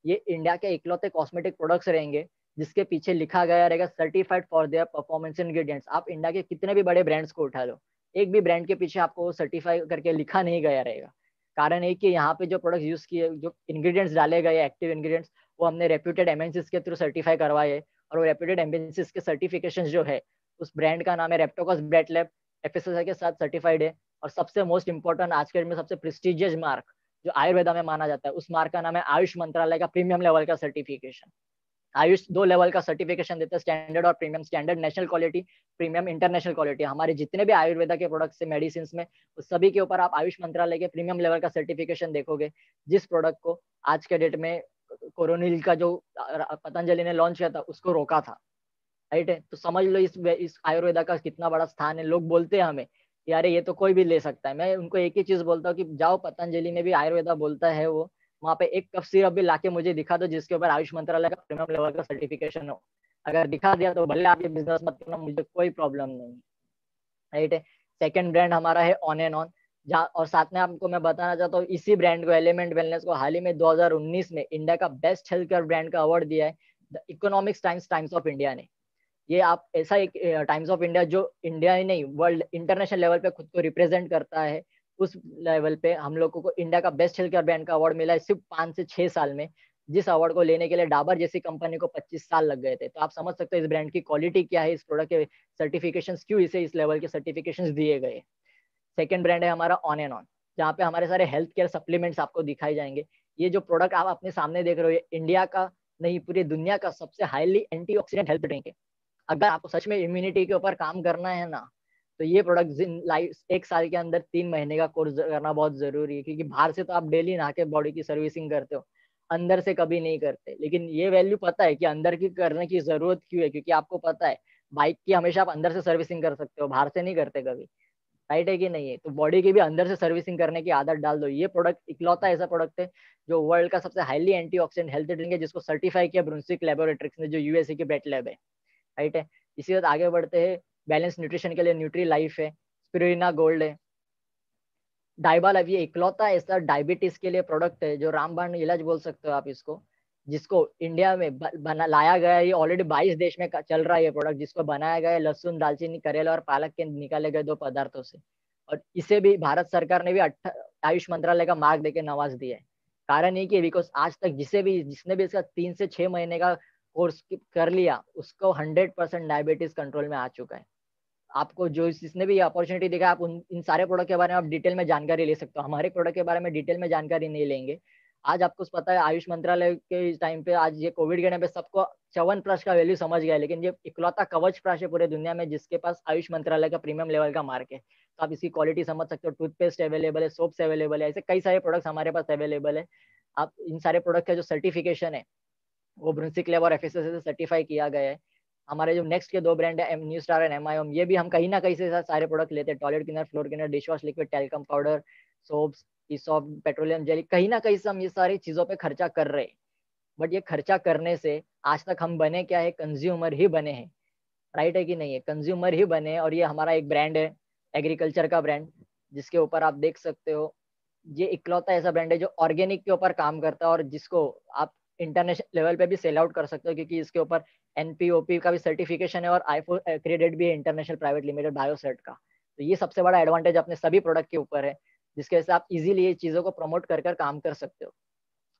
ये इंडिया के इकलौते कॉस्मेटिक प्रोडक्ट्स रहेंगे जिसके पीछे लिखा गया रहेगा certified for their performance ingredients. आप इंडिया के कितने भी बड़े ब्रांड्स को उठा लो, एक भी ब्रांड के पीछे आपको सर्टिफाई करके लिखा नहीं गया रहेगा। कारण है कि यहाँ पे जो प्रोडक्ट यूज किए, जो इंग्रेडिएंट्स डाले गए एक्टिव इंग्रेडिएंट्स, वो हमने रेप्यूटेड एमएनसीज के थ्रू सर्टिफाई करवाए। और वो रेप्यूटेड एमएनसीज के सर्टिफिकेशन जो है, उस ब्रांड का नाम है रेप्टोकॉस ब्रेट लैब, एफएसएसआई के साथ सर्टिफाइड है। और सबसे मोस्ट इंपॉर्टेंट आज के डेट में सबसे प्रेस्टिजियस मार्क जो आयुर्वेदा में माना जाता है, उस मार्क का नाम है आयुष मंत्रालय का प्रीमियम लेवल का सर्टिफिकेशन। आयुष 2 लेवल का सर्टिफिकेशन देता है, स्टैंडर्ड और premium. Standard national quality, premium international quality. हमारे जितने भी आयुर्वेदा के प्रोडक्ट्स है मेडिसिन में, उस सभी के ऊपर आप आयुष मंत्रालय के प्रीमियम लेवल का सर्टिफिकेशन देखोगे, जिस प्रोडक्ट को आज के डेट में कोरोनिल का जो पतंजलि ने लॉन्च किया था उसको रोका था। राइट है, तो समझ लो इस आयुर्वेदा का कितना बड़ा स्थान है। लोग बोलते हैं हमें यार ये तो कोई भी ले सकता है, मैं उनको एक ही चीज बोलता हूँ कि जाओ पतंजलि में भी आयुर्वेदा बोलता है वो, वहाँ पे एक कप सिरप भी लाके मुझे दिखा दो जिसके ऊपर आयुष मंत्रालय का प्रीमियम लेवल का सर्टिफिकेशन हो। अगर दिखा दिया तो भले आप ये बिजनेस मत करना, मुझे कोई प्रॉब्लम नहीं। राइट है। सेकंड ब्रांड हमारा है ऑन एंड ऑन, जहाँ और साथ में आपको मैं बताना चाहता हूँ इसी ब्रांड को, एलिमेंट वेलनेस को, हाल ही में 2019 में इंडिया का बेस्ट हेल्थ केयर ब्रांड का अवार्ड दिया है the economics times of India ने। ये आप ऐसा एक टाइम्स ऑफ इंडिया जो इंडिया ही नहीं वर्ल्ड इंटरनेशनल लेवल पे खुद को रिप्रेजेंट करता है, उस लेवल पे हम लोगों को इंडिया का बेस्ट हेल्थ केयर ब्रांड का अवार्ड मिला है सिर्फ 5 से 6 साल में। जिस अवार्ड को लेने के लिए डाबर जैसी कंपनी को 25 साल लग गए थे। तो आप समझ सकते हो इस ब्रांड की क्वालिटी क्या है, इस प्रोडक्ट के सर्टिफिकेशन क्यों इसे इस लेवल के सर्टिफिकेशन दिए गए। सेकेंड ब्रांड है हमारा ऑन एंड ऑन, जहाँ पे हमारे सारे हेल्थ केयर सप्लीमेंट्स आपको दिखाई जाएंगे। ये जो प्रोडक्ट आप अपने सामने देख रहे हो, ये इंडिया का नहीं पूरी दुनिया का सबसे हाईली एंटीऑक्सीडेंट हेल्थ ड्रिंक है। अगर आपको सच में इम्यूनिटी के ऊपर काम करना है ना, तो ये प्रोडक्ट लाइफ 1 साल के अंदर 3 महीने का कोर्स करना बहुत जरूरी है, क्योंकि बाहर से तो आप डेली नहा के बॉडी की सर्विसिंग करते हो, अंदर से कभी नहीं करते। लेकिन ये वैल्यू पता है कि अंदर की करने की जरूरत क्यों है, क्योंकि आपको पता है बाइक की हमेशा आप अंदर से सर्विसिंग कर सकते हो, बाहर से नहीं करते कभी। राइट है कि नहीं है, तो बॉडी की भी अंदर से सर्विसिंग करने की आदत डाल दो। ये प्रोडक्ट इकलौता ऐसा प्रोडक्ट है जो वर्ल्ड का सबसे हाईली एंटीऑक्सीडेंट हेल्थ ड्रिंक है, जिसको सर्टिफाई किया ब्रुंसविक लैबोरेटरीज ने, जो यूएसए की बेट लैब है। राइट है। इसी बात आगे बढ़ते हैं, बैलेंस न्यूट्रिशन के लिए न्यूट्री लाइफ है, स्पिरुलिना गोल्ड है, डाइबाल। अब ये इकलौता ऐसा डायबिटीज के लिए प्रोडक्ट है जो रामबाण इलाज बोल सकते हो आप इसको, जिसको इंडिया में बना लाया गया है। ये ऑलरेडी 22 देश में चल रहा है ये प्रोडक्ट, जिसको बनाया गया है लहसुन, दालचीनी, करेला और पालक के निकाले गए 2 पदार्थों से। और इसे भी भारत सरकार ने भी आयुष मंत्रालय का मार्क देके नवाज दिया है। कारण ये कि बिकॉज आज तक जिसने भी इसका 3 से 6 महीने का कोर्स कर लिया, उसको 100% डायबिटीज कंट्रोल में आ चुका है। आपको जो जिसने भी अपॉर्चुनिटी देखा, आप इन सारे प्रोडक्ट के बारे में आप डिटेल में जानकारी ले सकते हो। हमारे प्रोडक्ट के बारे में डिटेल में जानकारी नहीं लेंगे। आज आपको पता है आयुष मंत्रालय के इस टाइम पे, आज ये कोविड के टाइम पे सबको 54+ का वैल्यू समझ गया है, लेकिन ये इकलौता कवच प्राश है पूरे दुनिया में जिसके पास आयुष मंत्रालय का प्रीमियम लेवल का मार्क है। तो आप इसकी क्वालिटी समझ सकते हो। टूथपेस्ट अवेलेबल है, सोप्स अवेलेबल है, ऐसे कई सारे प्रोडक्ट्स हमारे पास अवेलेबल है। आप इन सारे प्रोडक्ट का जो सर्टिफिकेशन है वो ब्रुंसिक लैब और एफएसएसआई से सर्टिफाई किया गया है। हमारे जो नेक्स्ट के 2 ब्रांड है न्यू स्टार एंड एमआईएम, ये भी हम कहीं ना कहीं से सारे प्रोडक्ट लेते हैं। Toilet cleaner, floor cleaner, dish wash liquid, talcum powder, soaps, ESOP, petroleum jelly, कहीं ना कहीं से हम ये सारी चीजों पे खर्चा कर रहे हैं। बट ये खर्चा करने से आज तक हम बने क्या है, कंज्यूमर ही बने हैं। राइट है कि नहीं है, कंज्यूमर ही बने हैं। और ये हमारा एक ब्रांड है एग्रीकल्चर का ब्रांड, जिसके ऊपर आप देख सकते हो ये इकलौता ऐसा ब्रांड है जो ऑर्गेनिक के ऊपर काम करता है, और जिसको आप इंटरनेशनल लेवल पे भी सेल आउट कर सकते हो, क्योंकि इसके ऊपर एनपीओपी का भी सर्टिफिकेशन है और आईफो क्रेडिट भी है इंटरनेशनल प्राइवेट लिमिटेड बायोसर्ट का। तो ये सबसे बड़ा एडवांटेज अपने सभी प्रोडक्ट के ऊपर है। जिसके वजह से आप इजीली ये चीजों को प्रमोट कर कर काम कर सकते हो।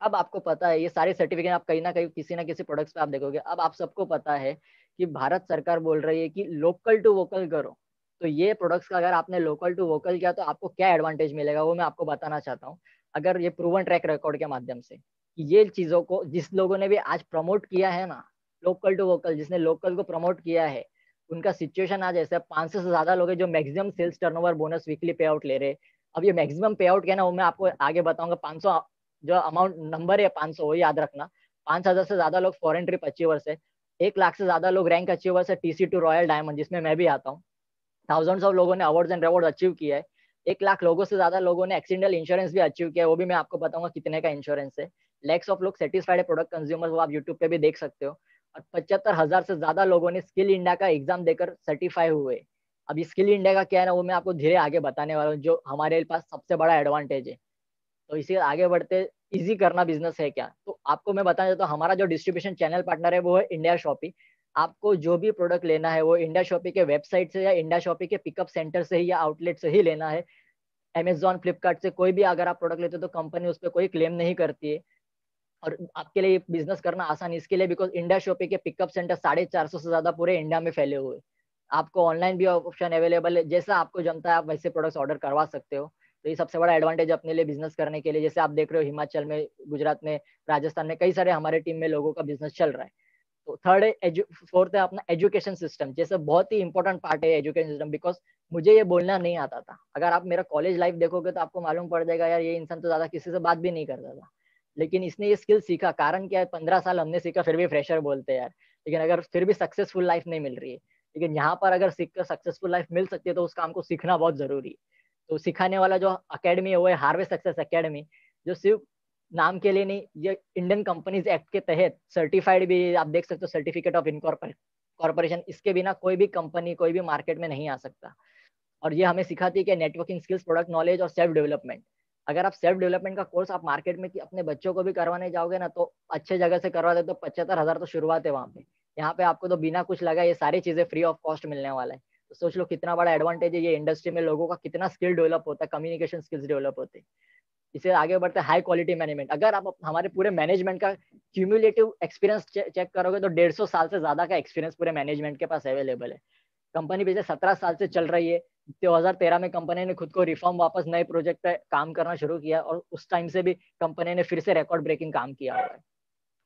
अब आपको पता है ये सारे सर्टिफिकेट आप कहीं ना किसी प्रोडक्ट्स पे आप देखोगे। अब आप सबको पता है कि भारत सरकार बोल रही है कि लोकल टू वोकल करो। तो ये प्रोडक्ट्स का अगर आपने लोकल टू वोकल किया तो आपको क्या एडवांटेज मिलेगा वो मैं आपको बताना चाहता हूँ, अगर ये प्रूवन ट्रैक रिकॉर्ड के माध्यम से। ये चीजों को जिस लोगों ने भी आज प्रमोट किया है ना, लोकल टू वोकल, जिसने लोकल को प्रमोट किया है, उनका सिचुएशन आज ऐसा है, 500 से ज्यादा लोग हैं जो maximum sales turnover bonus weekly pay out ले रहे हैं। अब ये मैक्सिमम पे आउट क्या है ना, वो मैं आपको आगे बताऊंगा। 500 जो अमाउंट नंबर है 500 वो याद रखना। 5,000 से ज्यादा लोग फॉरेन ट्रिप अचीवर्स है, 1 लाख से ज्यादा लोग रैंक अचीवर्स है TC2 रॉयल डायमंड जिसमें मैं भी आता हूँ। थाउजेंड्स ऑफ लोगों ने अवार्ड्स एंड रिवॉर्ड अचीव किया है। 1 लाख लोगों से ज्यादा लोगों ने एक्सीडेंटल इंश्योरेंस भी अचीव किया है, वो भी मैं आपको बताऊंगा कितने का इंश्योरेंस है। लैक्स ऑफ लोग सेटिस्फाइड है प्रोडक्ट कंज्यूमर, वो आप यूट्यूब पे भी देख सकते हो। और 75,000 से ज्यादा लोगों ने स्किल इंडिया का एग्जाम देकर सर्टिफाई हुए। अब स्किल इंडिया का क्या है ना, वो मैं आपको धीरे आगे बताने वाला हूँ, जो हमारे पास सबसे बड़ा एडवांटेज है। तो इसी आगे बढ़ते, इजी करना बिजनेस है क्या, तो आपको मैं बताना चाहता हूँ। हमारा जो डिस्ट्रीब्यूशन चैनल पार्टनर है वो है इंडिया शॉपी। आपको जो भी प्रोडक्ट लेना है वो इंडिया शॉपी के वेबसाइट से या इंडिया शॉपी के पिकअप सेंटर से ही या आउटलेट से ही लेना है। अमेजॉन फ्लिपकार्ट से कोई भी अगर आप प्रोडक्ट लेते हो तो कंपनी उस पर कोई क्लेम नहीं करती है। और आपके लिए बिजनेस करना आसान इसके लिए बिकॉज इंडिया शॉपी के पिकअप सेंटर 450 से ज्यादा पूरे इंडिया में फैले हुए। आपको ऑनलाइन भी ऑप्शन अवेलेबल है, जैसा आपको जमता है आप वैसे प्रोडक्ट्स ऑर्डर करवा सकते हो। तो ये सबसे बड़ा एडवांटेज अपने लिए बिजनेस करने के लिए। जैसे आप देख रहे हो हिमाचल में, गुजरात में, राजस्थान में कई सारे हमारे टीम में लोगों का बिजनेस चल रहा है। तो थर्ड है फोर्थ है अपना एजुकेशन सिस्टम, जैसे बहुत ही इंपॉर्टेंट पार्ट है एजुकेशन सिस्टम। बिकॉज मुझे ये बोलना नहीं आता था, अगर आप मेरा कॉलेज लाइफ देखोगे तो आपको मालूम पड़ जाएगा यार ये इंसान तो ज्यादा किसी से बात भी नहीं करता था, लेकिन इसने ये स्किल सीखा। कारण क्या है, 15 साल हमने सीखा फिर भी फ्रेशर बोलते हैं यार। लेकिन अगर फिर भी सक्सेसफुल लाइफ नहीं मिल रही है, लेकिन यहाँ पर अगर सीख कर सक्सेसफुल लाइफ मिल सकती है तो उस काम को सीखना बहुत जरूरी है। तो सिखाने वाला जो अकेडमी है वो है हार्वेस्ट सक्सेस अकेडमी, जो सिर्फ नाम के लिए नहीं, ये इंडियन कंपनीज एक्ट के तहत सर्टिफाइड भी, आप देख सकते हो सर्टिफिकेट ऑफ इनकॉर्पोरेशन। इसके बिना कोई भी कंपनी कोई भी मार्केट में नहीं आ सकता। और ये हमें सिखाती है कि नेटवर्किंग स्किल्स, प्रोडक्ट नॉलेज और सेल्फ डेवलपमेंट। अगर आप सेल्फ डेवलपमेंट का कोर्स आप मार्केट में अपने बच्चों को भी करवाने जाओगे ना, तो अच्छे जगह से करवा दे तो 75,000 तो शुरुआत है वहाँ पे। यहाँ पे आपको तो बिना कुछ लगा ये सारी चीजें फ्री ऑफ कॉस्ट मिलने वाला है। तो सोच लो कितना बड़ा एडवांटेज है, ये इंडस्ट्री में लोगों का कितना स्किल डेवलप होता है, कम्युनिकेशन स्किल्स डेवलप होते हैं। इसे आगे बढ़ते हाई क्वालिटी मैनेजमेंट। अगर आप हमारे पूरे मैनेजमेंट का क्यूमुलेटिव एक्सपीरियंस चेक करोगे तो 150 साल से ज्यादा का एक्सपीरियंस पूरे मैनेजमेंट के पास अवेलेबल है। कंपनी पिछले 17 साल से चल रही है। 2013 में कंपनी ने खुद को रिफॉर्म वापस नए प्रोजेक्ट पे काम करना शुरू किया, और उस टाइम से भी कंपनी ने फिर से रिकॉर्ड ब्रेकिंग काम किया हुआ है।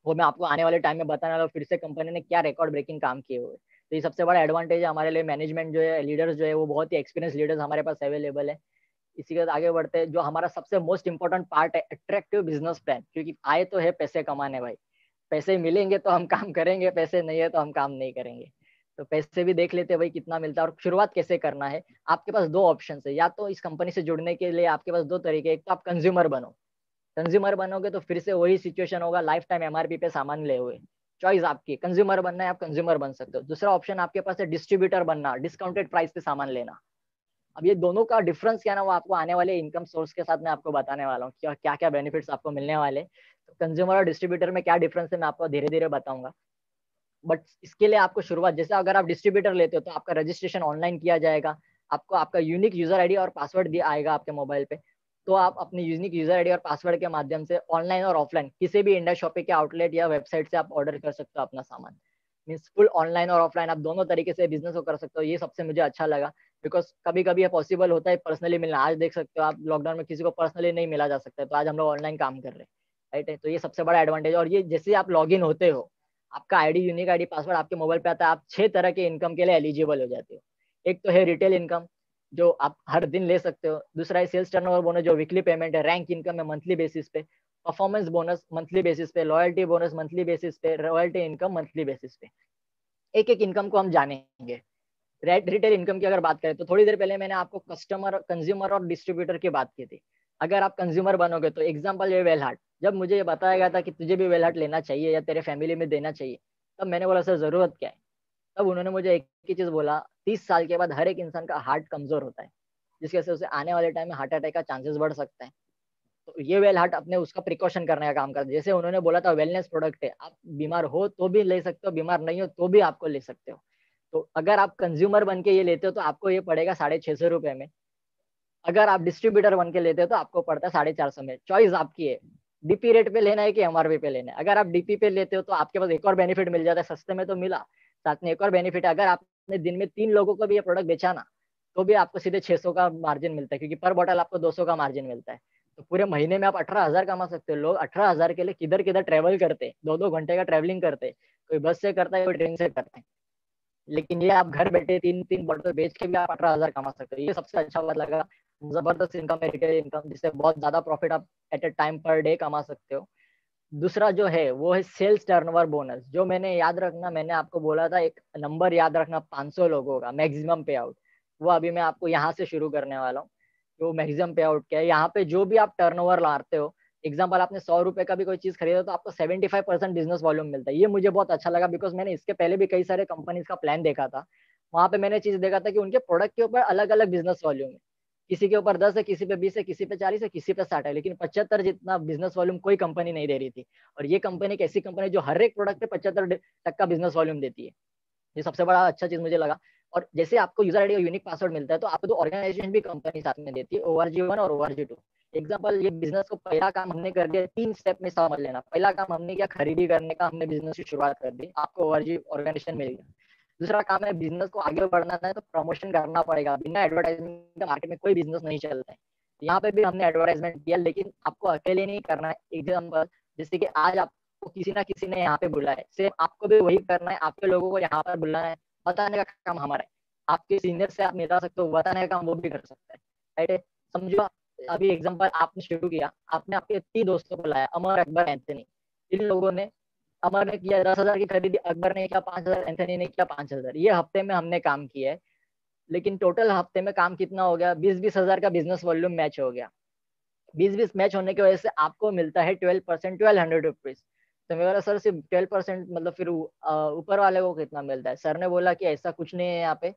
वो मैं आपको आने वाले टाइम में बताने वाला हूँ फिर से कंपनी ने क्या रिकॉर्ड ब्रेकिंग काम किए हुए। तो ये सबसे बड़ा एडवांटेज है हमारे लिए। मैनेजमेंट जो है, लीडर्स जो है, वो बहुत ही एक्सपीरियंस लीडर्स हमारे पास अवेलेबल है। इसी के साथ आगे बढ़ते हैं, जो हमारा सबसे मोस्ट इंपॉर्टेंट पार्ट है अट्रैक्टिव बिजनेस प्लान। क्योंकि आए तो है पैसे कमाने भाई, पैसे मिलेंगे तो हम काम करेंगे, पैसे नहीं है तो हम काम नहीं करेंगे। तो पैसे भी देख लेते हैं भाई कितना मिलता है और शुरुआत कैसे करना है। आपके पास दो ऑप्शन है, या तो इस कंपनी से जुड़ने के लिए आपके पास दो तरीके। एक तो आप कंज्यूमर बनो, कंज्यूमर बनोगे तो फिर से वही सिचुएशन होगा, लाइफ टाइम MRP पे सामान ले हुए। चॉइस आपकी, कंज्यूमर बनना है आप कंज्यूमर बन सकते हो। दूसरा ऑप्शन आपके पास है डिस्ट्रीब्यूटर बनना, डिस्काउंटेड प्राइस पे सामान लेना। अब ये दोनों का डिफरेंस क्या ना, वो आपको आने वाले इनकम सोर्स के साथ मैं आपको बताने वाला हूँ क्या क्या बेनिफिट्स आपको मिलने वाले। तो कंज्यूमर और डिस्ट्रीब्यूटर में क्या डिफरेंस है मैं आपको धीरे धीरे बताऊंगा। बट इसके लिए आपको शुरुआत, जैसे अगर आप डिस्ट्रीब्यूटर लेते हो तो आपका रजिस्ट्रेशन ऑनलाइन किया जाएगा। आपको आपका यूनिक यूजर आईडी और पासवर्ड दिया आएगा आपके मोबाइल पे। तो आप अपनी यूनिक यूजर आईडी और पासवर्ड के माध्यम से ऑनलाइन और ऑफलाइन किसी भी इंडिया शॉपिंग के आउटलेट या वेबसाइट से आप ऑर्डर कर सकते हो अपना सामान। मीन्स फुल ऑनलाइन और ऑफलाइन आप दोनों तरीके से बिजनेस को कर सकते हो। ये सबसे मुझे अच्छा लगा, बिकॉज कभी कभी ये पॉसिबल होता है पर्सनली मिलना। आज देख सकते हो आप लॉकडाउन में किसी को पर्सनली नहीं मिला जा सकता है, तो आज हम लोग ऑनलाइन काम कर रहे हैं, राइट है। तो ये सबसे बड़ा एडवांटेज। और ये जैसे आप लॉग इन होते हो, आपका आईडी, यूनिक आईडी, पासवर्ड आपके मोबाइल पे आता है, आप 6 तरह के इनकम के लिए एलिजिबल हो जाते हो। एक तो है रिटेल इनकम, जो आप हर दिन ले सकते हो। दूसरा है सेल्स टर्नओवर बोनस, जो वीकली पेमेंट है। रैंक इनकम है मंथली बेसिस पे। परफॉर्मेंस बोनस मंथली बेसिस पे। लॉयल्टी बोनस मंथली बेसिस पे। रॉयल्टी इनकम मंथली बेसिस पे। एक एक इनकम को हम जानेंगे। रिटेल इनकम की अगर बात करें तो थोड़ी देर पहले मैंने आपको कस्टमर, कंज्यूमर और डिस्ट्रीब्यूटर की बात की थी। अगर आप कंज्यूमर बनोगे तो एग्जांपल ये वेल हार्ट, जब मुझे ये बताया गया था कि तुझे भी वेल हार्ट लेना चाहिए या तेरे फैमिली में देना चाहिए, तब मैंने बोला सर जरूरत क्या है। तब उन्होंने मुझे एक ही चीज बोला, 30 साल के बाद हर एक इंसान का हार्ट कमजोर होता है, जिसकी वजह से उसे आने वाले टाइम में हार्ट अटैक का चांसेस बढ़ सकता है। तो ये वेल हार्ट अपने उसका प्रिकॉशन करने का काम करता है। जैसे उन्होंने बोला था वेलनेस प्रोडक्ट है, आप बीमार हो तो भी ले सकते हो, बीमार नहीं हो तो भी आपको ले सकते हो। तो अगर आप कंज्यूमर बन के ये लेते हो तो आपको ये पड़ेगा 650 रुपए में। अगर आप डिस्ट्रीब्यूटर बन के लेते हो तो आपको पड़ता है 450 में। चॉइस आपकी है, डीपी रेट पे लेना है कि एमआरपी पे लेना है। अगर आप डीपी पे लेते हो तो आपके पास एक और बेनिफिट मिल जाता है, सस्ते में तो मिला, साथ में एक और बेनिफिट है, अगर आपने दिन में 3 लोगों को भी ये प्रोडक्ट बेचा ना, तो भी आपको सीधे 600 का मार्जिन मिलता है, क्योंकि पर बॉटल आपको 200 का मार्जिन मिलता है। तो पूरे महीने में आप 18,000 कमा सकते हो। लोग 18,000 के लिए किधर किधर ट्रेवल करते, 2-2 घंटे का ट्रेवलिंग करते, कोई बस से करता है, कोई ट्रेन से करता है। लेकिन ये आप घर बैठे 3-3 बॉटल बेच के भी आप 18,000 कमा सकते हो। ये सबसे अच्छा बात लगा। जबरदस्त इनकम है, रिटेल इनकम, जिससे बहुत ज्यादा प्रॉफिट आप at a time per day कमा सकते हो। दूसरा जो है वो है सेल्स टर्नओवर बोनस। जो मैंने याद रखना, मैंने आपको बोला था एक नंबर याद रखना, 500 लोगों का मैक्सिमम पे आउट। वो अभी मैं आपको यहाँ से शुरू करने वाला हूँ। तो मैक्सिमम पे आउट क्या है, यहाँ पे जो भी आप टर्नओवर लाते हो, एग्जाम्पल आपने 100 रुपए का भी कोई चीज खरीदा तो आपको 75% बिजनेस वॉल्यूम मिलता है। ये मुझे बहुत अच्छा लगा, बिकॉज मैंने इसके पहले भी कई सारे कंपनीज का प्लान देखा था। वहां पे मैंने चीज देखा था कि उनके प्रोडक्ट के ऊपर अलग अलग बिजनेस वॉल्यूम है, किसी के ऊपर 10 है, किसी पे 20 है, किसी पे 40 है, किसी पे 60 है, लेकिन 75 जितना बिजनेस वॉल्यूम कोई कंपनी नहीं दे रही थी। और ये कंपनी एक ऐसी कंपनी जो हर एक प्रोडक्ट पे 75 तक का बिजनेस वॉल्यूम देती है। ये सबसे बड़ा अच्छा चीज मुझे लगा। और जैसे आपको यूजर आईडी और यूनिक पासवर्ड मिलता है, तो आपको तो ऑर्गेनाइजेशन भी कंपनी साथ में देती है, ORG 1 और ORG 2। एग्जाम्पल, ये बिजनेस को पहला काम हमने कर दिया, 3 स्टेप में समझ लेना। पहला काम हमने किया, खरीदी करने का, हमने बिजनेस की शुरुआत कर दी, आपको ORG ऑर्गेनाइजेशन मिल गया। दूसरा काम है, बिजनेस को आगे बढ़ाना है तो प्रमोशन करना पड़ेगा। बिना एडवर्टाइजमेंट का मार्केट में कोई बिजनेस नहीं चलता है। यहाँ पे भी हमने एडवर्टाइजमेंट किया, लेकिन आपको अकेले नहीं करना है। एग्जाम्पल, जैसे कि आज आपको किसी ना किसी ने यहाँ पे बुलाया है, सेम आपको भी वही करना है, आपके लोगों को यहाँ पर बुलाना है, बताने का काम हमारा है। आपके सीनियर से आप मिला सकते हो, बताने का काम वो भी कर सकता है, राइट है। समझो, अभी एग्जाम्पल आपने शुरू किया, आपने आपके 3 दोस्तों को लाया, अमर, अकबर, एंथनी। इन लोगों ने, अमर ने किया 10,000 की खरीदी, अकबर ने किया 5,000, एंथनी ने किया 5,000। ये हफ्ते में हमने काम किया है। लेकिन टोटल हफ्ते में काम कितना हो गया, 20-20 हजार का बिजनेस वॉल्यूम मैच हो गया। 20-20 मैच होने की वजह से आपको मिलता है 12%, 1,200 रुपीज। तो मैं बोला सर सिर्फ 12%, मतलब फिर ऊपर वाले को कितना मिलता है? सर ने बोला कि ऐसा कुछ नहीं है यहाँ पे।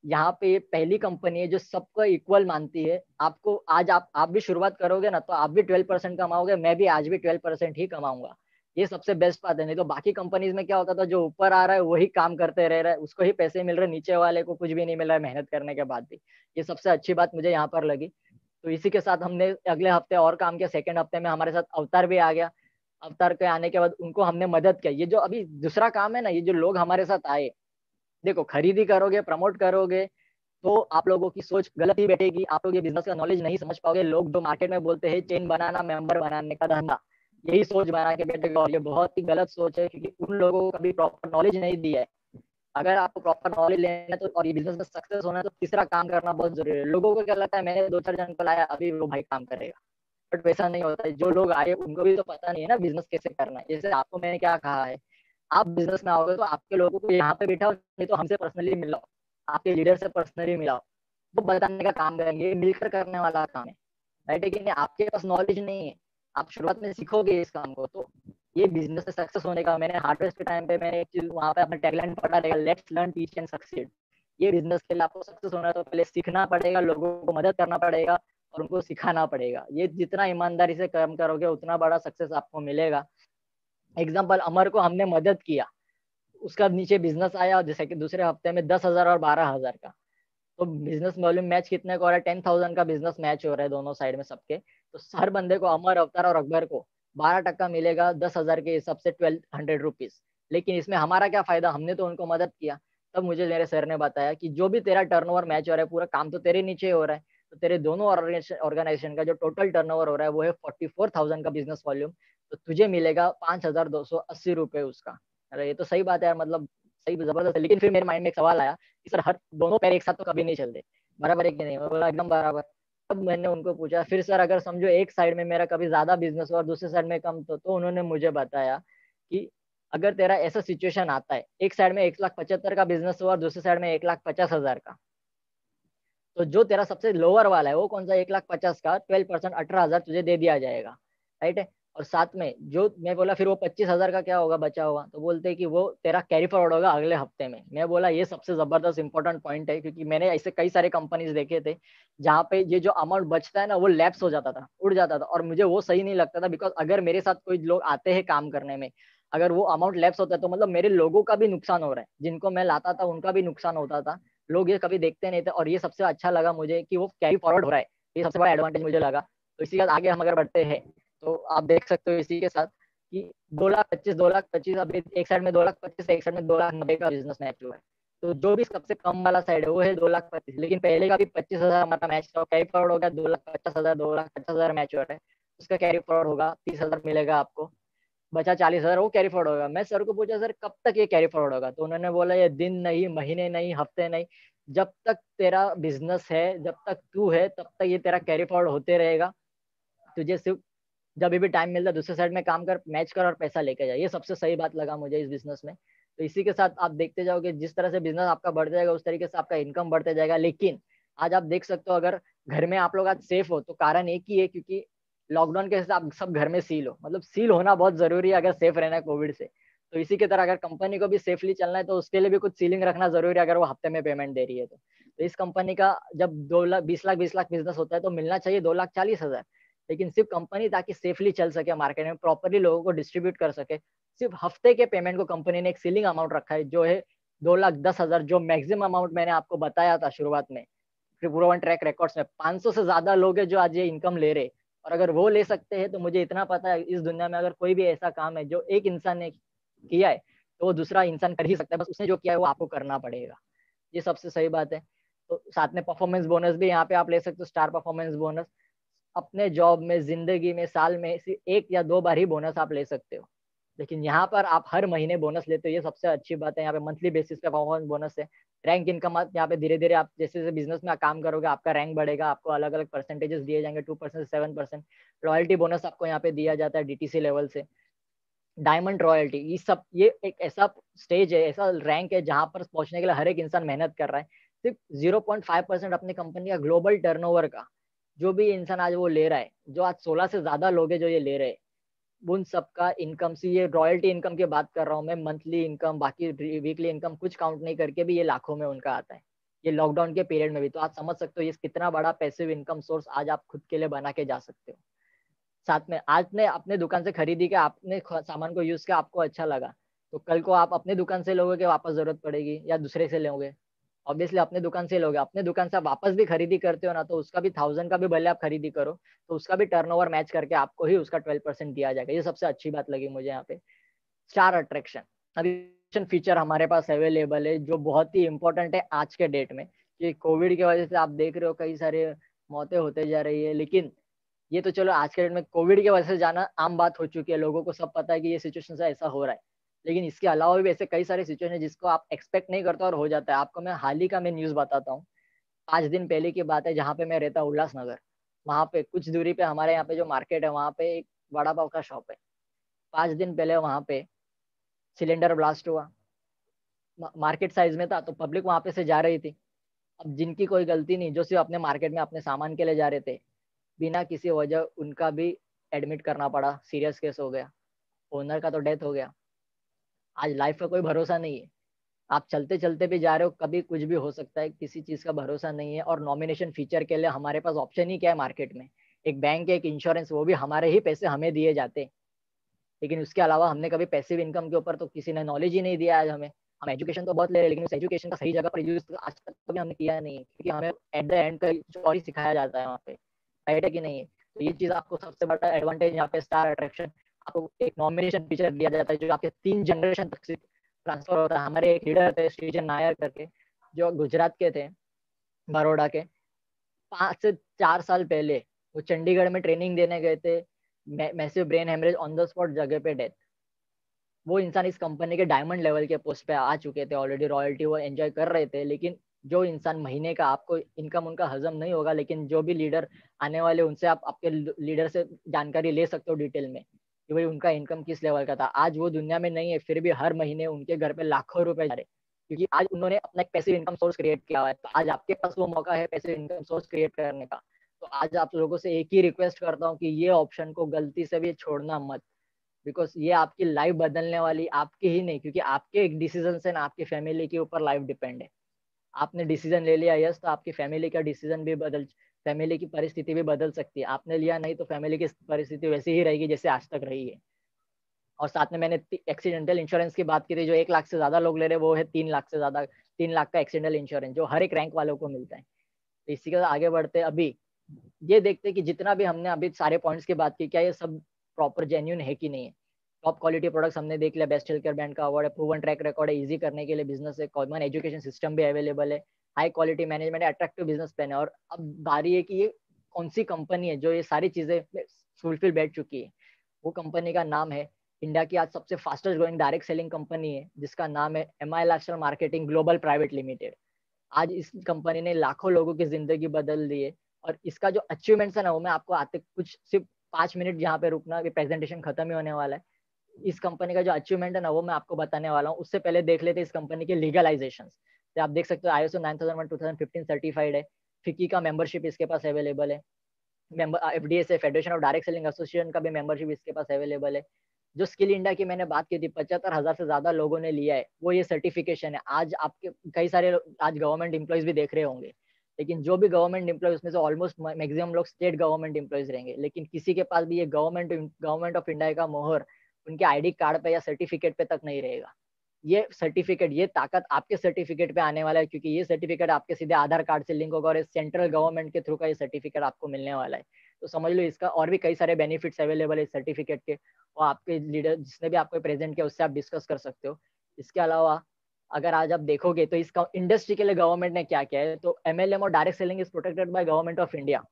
यहाँ पे ये पहली कंपनी है जो सबको इक्वल मानती है। आपको आज आप भी शुरुआत करोगे ना, तो आप भी 12% कमाओगे, मैं भी आज भी 12% ही कमाऊंगा। ये सबसे बेस्ट बात है। नहीं तो बाकी कंपनीज में क्या होता था, जो ऊपर आ रहा है वही काम करते रह रहा है, उसको ही पैसे मिल रहे, नीचे वाले को कुछ भी नहीं मिल रहा है मेहनत करने के बाद भी। ये सबसे अच्छी बात मुझे यहाँ पर लगी। तो इसी के साथ हमने अगले हफ्ते और काम किया। सेकंड हफ्ते में हमारे साथ अवतार भी आ गया। अवतार के आने के बाद उनको हमने मदद किया। ये जो अभी दूसरा काम है ना, ये जो लोग हमारे साथ आए, देखो खरीदी करोगे, प्रमोट करोगे, तो आप लोगों की सोच गलत ही बैठेगी, आप लोग ये बिजनेस का नॉलेज नहीं समझ पाओगे। लोग जो मार्केट में बोलते हैं चेन बनाना, मेंबर बनाने का धंधा, यही सोच बना के बैठेगा, और ये बहुत ही गलत सोच है, क्योंकि उन लोगों को कभी प्रॉपर नॉलेज नहीं दिया है। अगर आपको प्रॉपर नॉलेज लेना है तो, और ये बिजनेस में सक्सेस होना है, तो तीसरा काम करना बहुत जरूरी है। लोगों को क्या लगता है, मैंने 2-4 जन को लाया, अभी वो भाई काम करेगा, बट वैसा नहीं होता है। जो लोग आए उनको भी तो पता नहीं है ना बिजनेस कैसे करना है। जैसे आपको मैंने क्या कहा है, आप बिजनेस में आओगे तो आपके लोगों को यहाँ पे बिठाओ, नहीं तो हमसे पर्सनली मिलाओ, आपके लीडर से पर्सनली मिलाओ, वो बताने का काम करेंगे। ये मिलकर करने वाला काम है, राइट है कि नहीं? आपके पास नॉलेज नहीं है, आप शुरुआत में सीखोगे इस काम को, तो ये बिजनेस में सक्सेस होने का, मैंने हार्डवेयर के टाइम पे मैंने एक चीज वहां पे अपना टैगलाइन पढ़ा रहेगा, let's learn, teach and succeed. ये बिजनेस के लिए आपको सक्सेस होना है तो पहले सीखना पड़ेगा, लोगों को मदद करना पड़ेगा, और उनको सिखाना पड़ेगा। ये जितना ईमानदारी से काम करोगे उतना बड़ा सक्सेस आपको मिलेगा। एग्जाम्पल, अमर को हमने मदद किया, उसका नीचे बिजनेस आया, जैसे कि दूसरे हफ्ते में 10,000 और 12,000 का। तो बिजनेस वॉल्यूम मैच कितने को हो रहा है, 10,000 का बिजनेस मैच हो रहा है दोनों साइड में सबके। तो हर बंदे को, अमर, अवतार और अकबर को 12% मिलेगा 10,000 के हिसाब से, 1,200 रुपीज। लेकिन इसमें हमारा क्या फायदा, हमने तो उनको मदद किया। तब मुझे मेरे सर ने बताया कि जो भी तेरा टर्नओवर मैच हो रहा है, पूरा काम तो तेरे नीचे हो रहा है, तो तेरे दोनों ऑर्गेनाइजेशन का जो टोटल टर्नओवर हो रहा है वो है 44,000 का बिजनेस वॉल्यूम, तो तुझे मिलेगा 5,280 रुपए उसका। अरे ये तो सही बात है यार, मतलब सही, जबरदस्त है। लेकिन फिर मेरे माइंड में एक सवाल आया कि सर हर दोनों पैर एक साथ तो कभी नहीं चलते, बराबर है कि नहीं? मैं बोला एकदम बराबर। तब मैंने उनको पूछा, फिर सर अगर समझो एक साइड में मेरा कभी ज्यादा बिजनेस हुआ और दूसरे साइड में कम, तो उन्होंने मुझे बताया कि अगर तेरा ऐसा सिचुएशन आता है, एक साइड में 1,75,000 का बिजनेस हुआ और दूसरे साइड में 1,50,000 का, तो जो तेरा सबसे लोअर वाला है वो कौन सा, 1,50,000 का 12%, 18,000 तुझे दे दिया जाएगा, राइट है। और साथ में जो मैं बोला, फिर वो 25,000 का क्या होगा बचा हुआ, तो बोलते हैं कि वो तेरा कैरी फॉरवर्ड होगा अगले हफ्ते में। मैं बोला ये सबसे जबरदस्त इंपॉर्टेंट पॉइंट है, क्योंकि मैंने ऐसे कई सारे कंपनीज देखे थे जहाँ पे ये जो अमाउंट बचता है ना, वो लैप्स हो जाता था, उड़ जाता था, और मुझे वो सही नहीं लगता था। बिकॉज अगर मेरे साथ कोई लोग आते हैं काम करने में, अगर वो अमाउंट लैप्स होता है, तो मतलब मेरे लोगों का भी नुकसान हो रहा है, जिनको मैं लाता था उनका भी नुकसान होता था। लोग ये कभी देखते नहीं थे, और ये सबसे अच्छा लगा मुझे कि वो कैरी फॉरवर्ड हो रहा है। ये सबसे बड़ा एडवांटेज मुझे लगा। तो इसी के साथ आगे हम अगर बढ़ते हैं तो आप देख सकते हो इसी के साथ कि 2,25,000 अभी एक साइड में 2,25,000 एक साइड में 2,90,000 का बिजनेस मैच हुआ है। तो जो भी सबसे कम वाला साइड है वो है 2,25,000, लेकिन पहले का भी 25,000 हमारा मैच था, कैरी फॉरवर्ड हो गया 2,50,000, 2,50,000 मैच हो रहा है, उसका कैरी फॉरवर्ड होगा 30,000 मिलेगा आपको, बचा 40,000 वो कैरी फॉरवर्ड होगा। मैं सर को पूछा सर कब तक ये कैरी फॉरवर्ड होगा, तो उन्होंने बोला ये दिन नहीं, महीने नहीं, हफ्ते नहीं, जब तक तेरा बिजनेस है, जब तक तू है, तब तक ये तेरा कैरी फॉरवर्ड होते रहेगा। तुझे सिर्फ जब भी टाइम मिलता है दूसरे साइड में काम कर, मैच कर और पैसा लेके जा। ये सबसे सही बात लगा मुझे इस बिजनेस में। तो इसी के साथ आप देखते जाओगे जिस तरह से बिजनेस आपका बढ़ जाएगा उस तरीके से आपका इनकम बढ़ते जाएगा। लेकिन आज आप देख सकते हो अगर घर में आप लोग आज सेफ हो तो कारण एक ही है, क्योंकि लॉकडाउन के हिसाब सब घर में सील हो, मतलब सील होना बहुत जरूरी है अगर सेफ रहना है कोविड से। तो इसी की तरह अगर कंपनी को भी सेफली चलना है तो उसके लिए भी कुछ सीलिंग रखना जरूरी है, अगर वो हफ्ते में पेमेंट दे रही है तो इस कंपनी का जब 2 लाख 20 लाख बिजनेस होता है तो मिलना चाहिए 2,40,000। लेकिन सिर्फ कंपनी ताकि सेफली चल सके, मार्केट में प्रॉपरली लोगों को डिस्ट्रीब्यूट कर सके, सिर्फ हफ्ते के पेमेंट को कंपनी ने एक सीलिंग अमाउंट रखा है जो है 2,10,000, जो मैक्सिमम अमाउंट मैंने आपको बताया था शुरुआत में त्रिपुरा ट्रैक रिकॉर्ड्स में। 500 से ज्यादा लोग हैं जो आज ये इनकम ले रहे, और अगर वो ले सकते हैं तो मुझे इतना पता है इस दुनिया में अगर कोई भी ऐसा काम है जो एक इंसान ने किया है तो वो दूसरा इंसान कर ही सकता है, बस उसने जो किया है वो आपको करना पड़ेगा। ये सबसे सही बात है। तो साथ में परफॉर्मेंस बोनस भी यहाँ पे आप ले सकते हो, स्टार परफॉर्मेंस बोनस। अपने जॉब में, जिंदगी में, साल में सिर्फ 1 या 2 बार ही बोनस आप ले सकते हो, लेकिन यहाँ पर आप हर महीने बोनस लेते हो, ये सबसे अच्छी बात है। यहाँ पे मंथली बेसिस पे परफॉर्मेंस बोनस है। रैंक इनकम यहाँ पे धीरे धीरे आप जैसे जैसे बिजनेस में काम करोगे आपका रैंक बढ़ेगा, आपको अलग अलग परसेंटेजेस दिए जाएंगे, 2% से 7%। रॉयल्टी बोनस आपको यहाँ पे दिया जाता है डीटीसी लेवल से, डायमंड रॉयल्टी, ये सब, ये एक ऐसा स्टेज है, ऐसा रैंक है जहां पर पहुंचने के लिए हर एक इंसान मेहनत कर रहा है। सिर्फ 0.5% अपनी कंपनी का ग्लोबल टर्नओवर का जो भी इंसान आज वो ले रहा है, जो आज 16 से ज्यादा लोग हैं जो ये ले रहे हैं, उन सबका इनकम से, ये रॉयल्टी इनकम की बात कर रहा हूँ मैं, मंथली इनकम बाकी वीकली इनकम कुछ काउंट नहीं करके भी ये लाखों में उनका आता है, ये लॉकडाउन के पीरियड में भी। तो आप समझ सकते हो ये कितना बड़ा पैसिव इनकम सोर्स आज आप खुद के लिए बना के जा सकते हो। साथ में आज ने अपने दुकान से खरीदी के आपने सामान को यूज किया, आपको अच्छा लगा, तो कल को आप अपने दुकान से लोगे कि वापस जरूरत पड़ेगी या दूसरे से लोगे, ऑब्वियसली अपने दुकान से लोगे। अपने दुकान से आप वापस भी खरीदी करते हो ना, तो उसका भी 1,000 का भी भले आप खरीदी करो तो उसका भी टर्नओवर मैच करके आपको ही उसका 12% दिया जाएगा। ये सबसे अच्छी बात लगी मुझे यहाँ पे। स्टार अट्रैक्शन अभी फीचर हमारे पास अवेलेबल है जो बहुत ही इंपॉर्टेंट है आज के डेट में, कि कोविड की वजह से आप देख रहे हो कई सारे मौतें होते जा रही है, लेकिन ये तो चलो आज के डेट में कोविड की वजह से जाना आम बात हो चुकी है, लोगों को सब पता है कि ये सिचुएशन से ऐसा हो रहा है। लेकिन इसके अलावा भी ऐसे कई सारे सिचुएशन है जिसको आप एक्सपेक्ट नहीं करते और हो जाता है। आपको मैं हाल ही का मैं न्यूज बताता हूँ, 5 दिन पहले की बात है, जहाँ पे मैं रहता हूँ उल्लासनगर, वहाँ पे कुछ दूरी पे हमारे यहाँ पे जो मार्केट है वहाँ पे एक वड़ा पाव का शॉप है। 5 दिन पहले वहाँ पे सिलेंडर ब्लास्ट हुआ, मार्केट साइज में था, तो पब्लिक वहाँ पे से जा रही थी। अब जिनकी कोई गलती नहीं, जो सिर्फ अपने मार्केट में अपने सामान के लिए जा रहे थे, बिना किसी वजह उनका भी एडमिट करना पड़ा, सीरियस केस हो गया, ओनर का तो डेथ हो गया। आज लाइफ का कोई भरोसा नहीं है, आप चलते चलते भी जा रहे हो, कभी कुछ भी हो सकता है, किसी चीज का भरोसा नहीं है। और नॉमिनेशन फीचर के लिए हमारे पास ऑप्शन ही क्या है मार्केट में, एक बैंक, एक इंश्योरेंस, वो भी हमारे ही पैसे हमें दिए जाते हैं। लेकिन उसके अलावा हमने कभी पैसिव इनकम के ऊपर तो किसी ने नॉलेज ही नहीं दिया आज हमें। हम एजुकेशन तो बहुत ले रहे हैं लेकिन उस एजुकेशन का सही जगह पर यूज आज तक कभी हमने किया नहीं है, क्योंकि हमें एट द एंड का और ही सिखाया जाता है वहाँ पे, राइट है कि नहीं है। तो ये चीज आपको सबसे बड़ा एडवांटेज यहाँ पे स्टार अट्रैक्शन, आपको एक नॉमिनेशन फीचर दिया जाता है जो आपके 3 जनरेशन तक ट्रांसफर होता है। हमारे एक लीडर थे श्रीजन नायर करके, जो गुजरात के थे, बड़ौदा के, 5 से 4 साल पहले वो चंडीगढ़ में ट्रेनिंग देने गए थे, massive brain haemorrhage on the spot, जगह पे डेथ। वो इंसान इस कंपनी के डायमंड लेवल के पोस्ट पे आ चुके थे ऑलरेडी, रॉयल्टी वो एंजॉय कर रहे थे। लेकिन जो इंसान महीने का, आपको इनकम उनका हजम नहीं होगा, लेकिन जो भी लीडर आने वाले उनसे आप आपके लीडर से जानकारी ले सकते हो डिटेल में कि भाई उनका इनकम किस लेवल का था। आज वो दुनिया में नहीं है, फिर भी हर महीने उनके घर पे लाखों रुपए जा रहे, क्योंकि आज उन्होंने अपना एक पैसिव इनकम सोर्स क्रिएट किया हुआ है। तो आज आपके पास वो मौका है पैसिव इनकम सोर्स क्रिएट करने का। तो आज आप लोगों से एक ही रिक्वेस्ट करता हूँ कि ये ऑप्शन को गलती से भी छोड़ना मत, बिकॉज ये आपकी लाइफ बदलने वाली, आपकी ही नहीं, क्योंकि आपके एक डिसीजन से ना आपकी फैमिली के ऊपर लाइफ डिपेंड है। आपने डिसीजन ले लिया यस, तो आपकी फैमिली का डिसीजन भी फैमिली की परिस्थिति भी बदल सकती है। आपने लिया नहीं तो फैमिली की परिस्थिति वैसी ही रहेगी जैसे आज तक रही है। और साथ में मैंने एक्सीडेंटल इंश्योरेंस की बात की थी, जो 1 लाख से ज्यादा लोग ले रहे हैं, वो है 3 लाख से ज्यादा, 3 लाख का एक्सीडेंटल इंश्योरेंस जो हर एक रैंक वालों को मिलता है। तो इसी के साथ आगे बढ़ते अभी ये देखते हैं कि जितना भी हमने अभी सारे पॉइंट्स की बात की, क्या ये सब प्रॉपर जेन्यून है कि नहीं है। टॉप क्वालिटी प्रोडक्ट्स हमने देख लिया, बेस्ट हेल्थ केयर ब्रांड का अवार्ड है, प्रूवन ट्रैक रिकॉर्ड है, इजी करने के लिए बिजनेस है, कॉमन एजुकेशन सिस्टम भी अवेलेबल है, हाई क्वालिटी मैनेजमेंट है, अट्रैक्टिव बिजनेस प्लान है। और अब बारी है कि ये कौन सी कंपनी है जो ये सारी चीजें फुलफिल बैठ चुकी है। वो कंपनी का नाम है, इंडिया की आज सबसे fastest growing direct selling company है, जिसका नाम है MI lifestyle marketing global private limited. आज इस कंपनी ने लाखों लोगों की जिंदगी बदल दी है। और इसका जो अचीवमेंट्स है ना, वो मैं आपको आते कुछ सिर्फ 5 मिनट यहाँ पे रुकना, प्रेजेंटेशन खत्म ही होने वाला है। इस कंपनी का जो अचीवमेंट है ना, वो मैं आपको बताने वाला हूँ। उससे पहले देख लेते हैं इस कंपनी के लीगलाइजेशन। तो आप देख सकते हो ISO 9001 2015 सर्टिफाइड है, फिकी का मेंबरशिप इसके पास अवेलेबल है, FDSA federation of direct selling association का भी मेंबरशिप इसके पास अवेलेबल है। जो स्किल इंडिया की मैंने बात की थी, 75,000 से ज्यादा लोगों ने लिया है, वो ये सर्टिफिकेशन है। आज आपके कई सारे आज गवर्नमेंट एम्प्लॉयज भी देख रहे होंगे, लेकिन जो भी गवर्नमेंट एम्प्लॉय उसमें से ऑलमोस्ट मैक्सिमम लोग स्टेट गवर्नमेंट एम्प्लॉयज रहेंगे, लेकिन किसी के पास भी ये गवर्नमेंट ऑफ इंडिया का मोहर उनके ID कार्ड पे या सर्टिफिकेट पे तक नहीं रहेगा। ये सर्टिफिकेट, ये ताकत आपके सर्टिफिकेट पे आने वाला है, क्योंकि ये सर्टिफिकेट आपके सीधे आधार कार्ड से लिंक होगा और सेंट्रल गवर्नमेंट के थ्रू का ये सर्टिफिकेट आपको मिलने वाला है। तो समझ लो इसका और भी कई सारे बेनिफिट्स अवेलेबल है इस सर्टिफिकेट के, और आपके लीडर जिसने भी आपको प्रेजेंट किया उससे आप डिस्कस कर सकते हो। इसके अलावा अगर आज आप देखोगे तो इसका इंडस्ट्री के लिए गवर्नमेंट ने क्या किया है, तो MLM और direct selling is protected by government of India.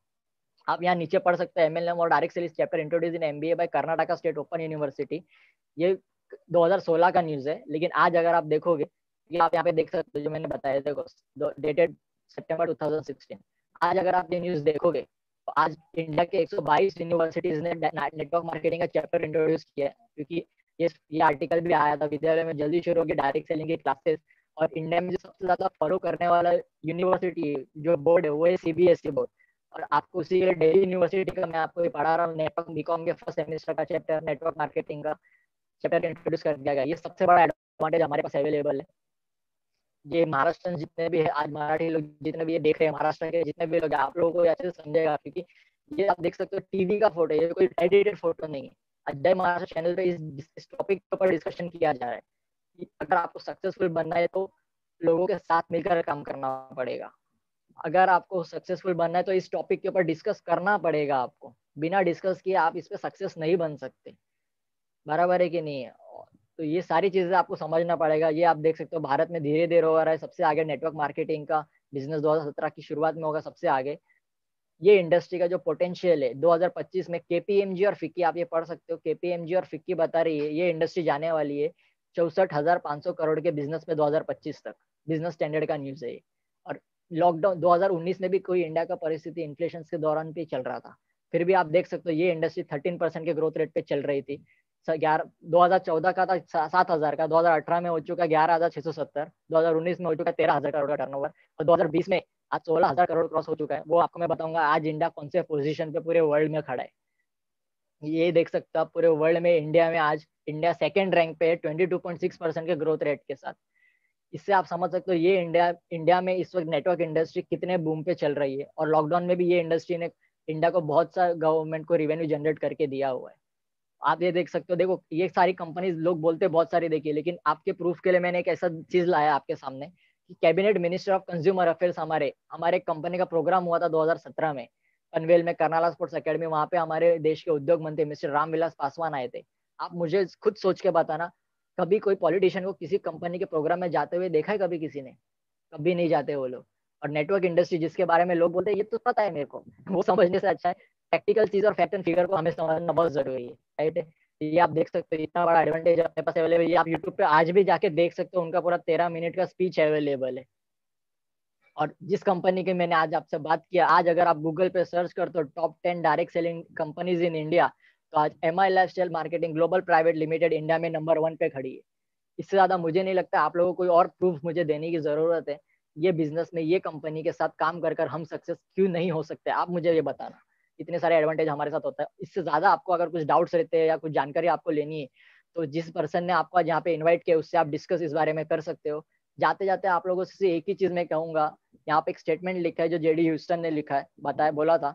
आप यहाँ नीचे पढ़ सकते हैं, MLM और direct selling chapter introduce in MBA by Karnataka state open university. ये 2016 का न्यूज है, लेकिन आज अगर आप देखोगे, ये आप यहाँ पे देख सकते हो जो मैंने बताया, देखो डेटेड सितंबर 2016। आज अगर आप ये न्यूज देखोगे तो आज इंडिया के 122 यूनिवर्सिटीज ने नेटवर्क मार्केटिंग का चैप्टर इंट्रोड्यूस किया है, क्योंकि ये आर्टिकल भी आया था, विद्यालय में जल्दी शुरू होगी डायरेक्ट सेलिंग की क्लासेस। और इंडिया में जो सबसे ज्यादा फॉलो करने वाला यूनिवर्सिटी जो बोर्ड है वो है CBSE बोर्ड। और आपको उसी के लिए दिल्ली यूनिवर्सिटी का मैं आपको पढ़ा रहा हूँ, नेटवर्क बीकॉम के फर्स्ट सेमेस्टर का चैप्टर नेटवर्क मार्केटिंग का चैप्टर इंट्रोड्यूस कर दिया गया। ये सबसे बड़ा एडवांटेज हमारे पास अवेलेबल है। ये महाराष्ट्र जितने भी है, आज मराठी लोग जितने भी ये देख रहे हैं, महाराष्ट्र के जितने भी लोग, आप लोगों को अच्छे से समझेगा, क्योंकि ये आप देख सकते हो टीवी का फोटो है, ये कोई एडिटेड फोटो नहीं है। अजय महाराष्ट्र चैनल पे इस टॉपिक के ऊपर डिस्कशन किया जा रहा है कि अगर आपको सक्सेसफुल बनना है तो लोगों के साथ मिलकर काम करना पड़ेगा। अगर आपको सक्सेसफुल बनना है तो इस टॉपिक के ऊपर डिस्कस करना पड़ेगा आपको। बिना डिस्कस किए आप इस पे सक्सेस नहीं बन सकते। बराबर है कि नहीं है। तो ये सारी चीजें आपको समझना पड़ेगा। ये आप देख सकते हो भारत में धीरे धीरे हो रहा है सबसे आगे, नेटवर्क मार्केटिंग का बिजनेस 2017 की शुरुआत में होगा सबसे आगे। ये इंडस्ट्री का जो पोटेंशियल है 2025 में, KPMG और फिक्की, आप ये पढ़ सकते हो, KPMG और फिक्की बता रही है ये इंडस्ट्री जाने वाली है 64,500 करोड़ के बिजनेस में 2025 तक। बिजनेस स्टैंडर्ड का न्यूज है ये। और लॉकडाउन 2019 में भी कोई इंडिया का परिस्थिति इन्फ्लेशन के दौरान भी चल रहा था, फिर भी आप देख सकते हो ये इंडस्ट्री 13% के ग्रोथ रेट पे चल रही थी। 2014 का था 7,000 का, 2018 में हो चुका 11,670, 2019 में हो चुका 13,000 करोड़ का टर्नओवर, और 2020 में आज 16,000 करोड़ क्रॉस हो चुका है। वो आपको मैं बताऊंगा आज इंडिया कौन से पोजीशन पे पूरे वर्ल्ड में खड़ा है। ये देख सकते हो आप पूरे वर्ल्ड में इंडिया में आज इंडिया सेकंड रैंक पे है 22.6% के ग्रोथ रेट के साथ। इससे आप समझ सकते हो ये इंडिया में इस वक्त नेटवर्क इंडस्ट्री कितने बूम पे चल रही है। और लॉकडाउन में भी ये इंडस्ट्री ने इंडिया को बहुत सा गवर्नमेंट को रिवेन्यू जनरेट करके दिया हुआ है। आप ये देख सकते हो, देखो ये सारी कंपनीज लोग बोलते हैं बहुत सारी, देखिए, लेकिन आपके प्रूफ के लिए मैंने एक ऐसा चीज लाया आपके सामने कि cabinet minister of consumer affairs हमारे कंपनी का प्रोग्राम हुआ था 2017 में पनवेल में, कर्नाला स्पोर्ट्स अकेडमी। वहां पे हमारे देश के उद्योग मंत्री मिस्टर रामविलास पासवान आए थे। आप मुझे खुद सोच के बताना, कभी कोई पॉलिटिशियन को किसी कंपनी के प्रोग्राम में जाते हुए देखा है कभी किसी ने? कभी नहीं जाते वो लोग। और नेटवर्क इंडस्ट्री जिसके बारे में लोग बोलते हैं ये तो पता है मेरे को, वो समझने से अच्छा है प्रैक्टिकल चीज और फैक्ट एंड फिगर को हमें समझना बहुत जरूरी है, राइट है। ये आप देख सकते हो इतना बड़ा एडवांटेज अपने पास अवेलेबल है। ये आप यूट्यूब पे आज भी जाके देख सकते हो, उनका पूरा 13 मिनट का स्पीच अवेलेबल है। और जिस कंपनी की मैंने आज आपसे बात किया, आज अगर आप गूगल पे सर्च करते हो top 10 direct selling companies in India, तो आज MI lifestyle marketing global private limited India में नंबर 1 पे खड़ी है। इससे ज्यादा मुझे नहीं लगता आप लोगों को कोई और प्रूफ मुझे देने की जरूरत है। ये बिजनेस में ये कंपनी के साथ काम कर कर हम सक्सेस क्यों नहीं हो सकते, आप मुझे ये बताना। इतने सारे एडवांटेज हमारे साथ होता है। इससे ज्यादा आपको अगर कुछ डाउट्स रहते हैं या कुछ जानकारी आपको लेनी है, तो जिस पर्सन ने आपको आज यहाँ पे इन्वाइट किया उससे आप डिस्कस इस बारे में कर सकते हो। जाते जाते आप लोगों से एक ही चीज मैं कहूंगा, यहाँ पे एक स्टेटमेंट लिखा है जो JD ह्यूस्टन ने लिखा है, बताया, बोला था,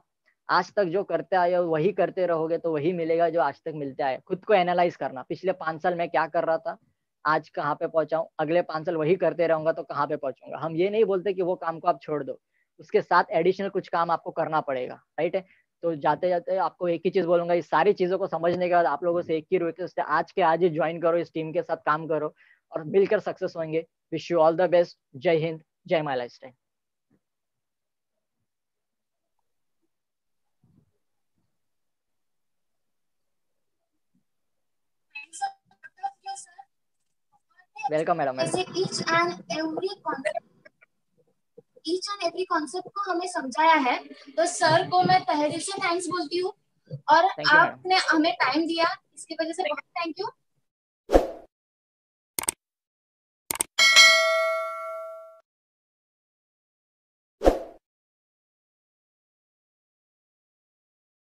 आज तक जो करते आए हो वही करते रहोगे तो वही मिलेगा जो आज तक मिलते आए। खुद को एनालाइज करना, पिछले 5 साल में क्या कर रहा था, आज कहाँ पे पहुंचा हूँ, अगले 5 साल वही करते रहूंगा तो कहाँ पे पहुंचूंगा। हम ये नहीं बोलते कि वो काम को आप छोड़ दो, उसके साथ एडिशनल कुछ काम आपको करना पड़ेगा, राइट है। तो जाते जाते आपको एक ही चीज बोलूंगा, इस सारी चीजों को समझने के बाद आप लोगों से एक ही रिक्वेस्ट है, आज के आज ही ज्वाइन करो, इस टीम के साथ काम करो और मिलकर सक्सेस होंगे। Wish you all the best. जय हिंद, जय माय लाइफस्टाइल। Welcome madam. जैसे ईच एंड एवरी कॉन्सेप्ट को हमें समझाया है, तो सर को मैं तहे दिल से थैंक्स बोलती हूँ। और थैंक यू मैडम। आपने हमें टाइम दिया, इसकी वजह से बहुत थैंक यू।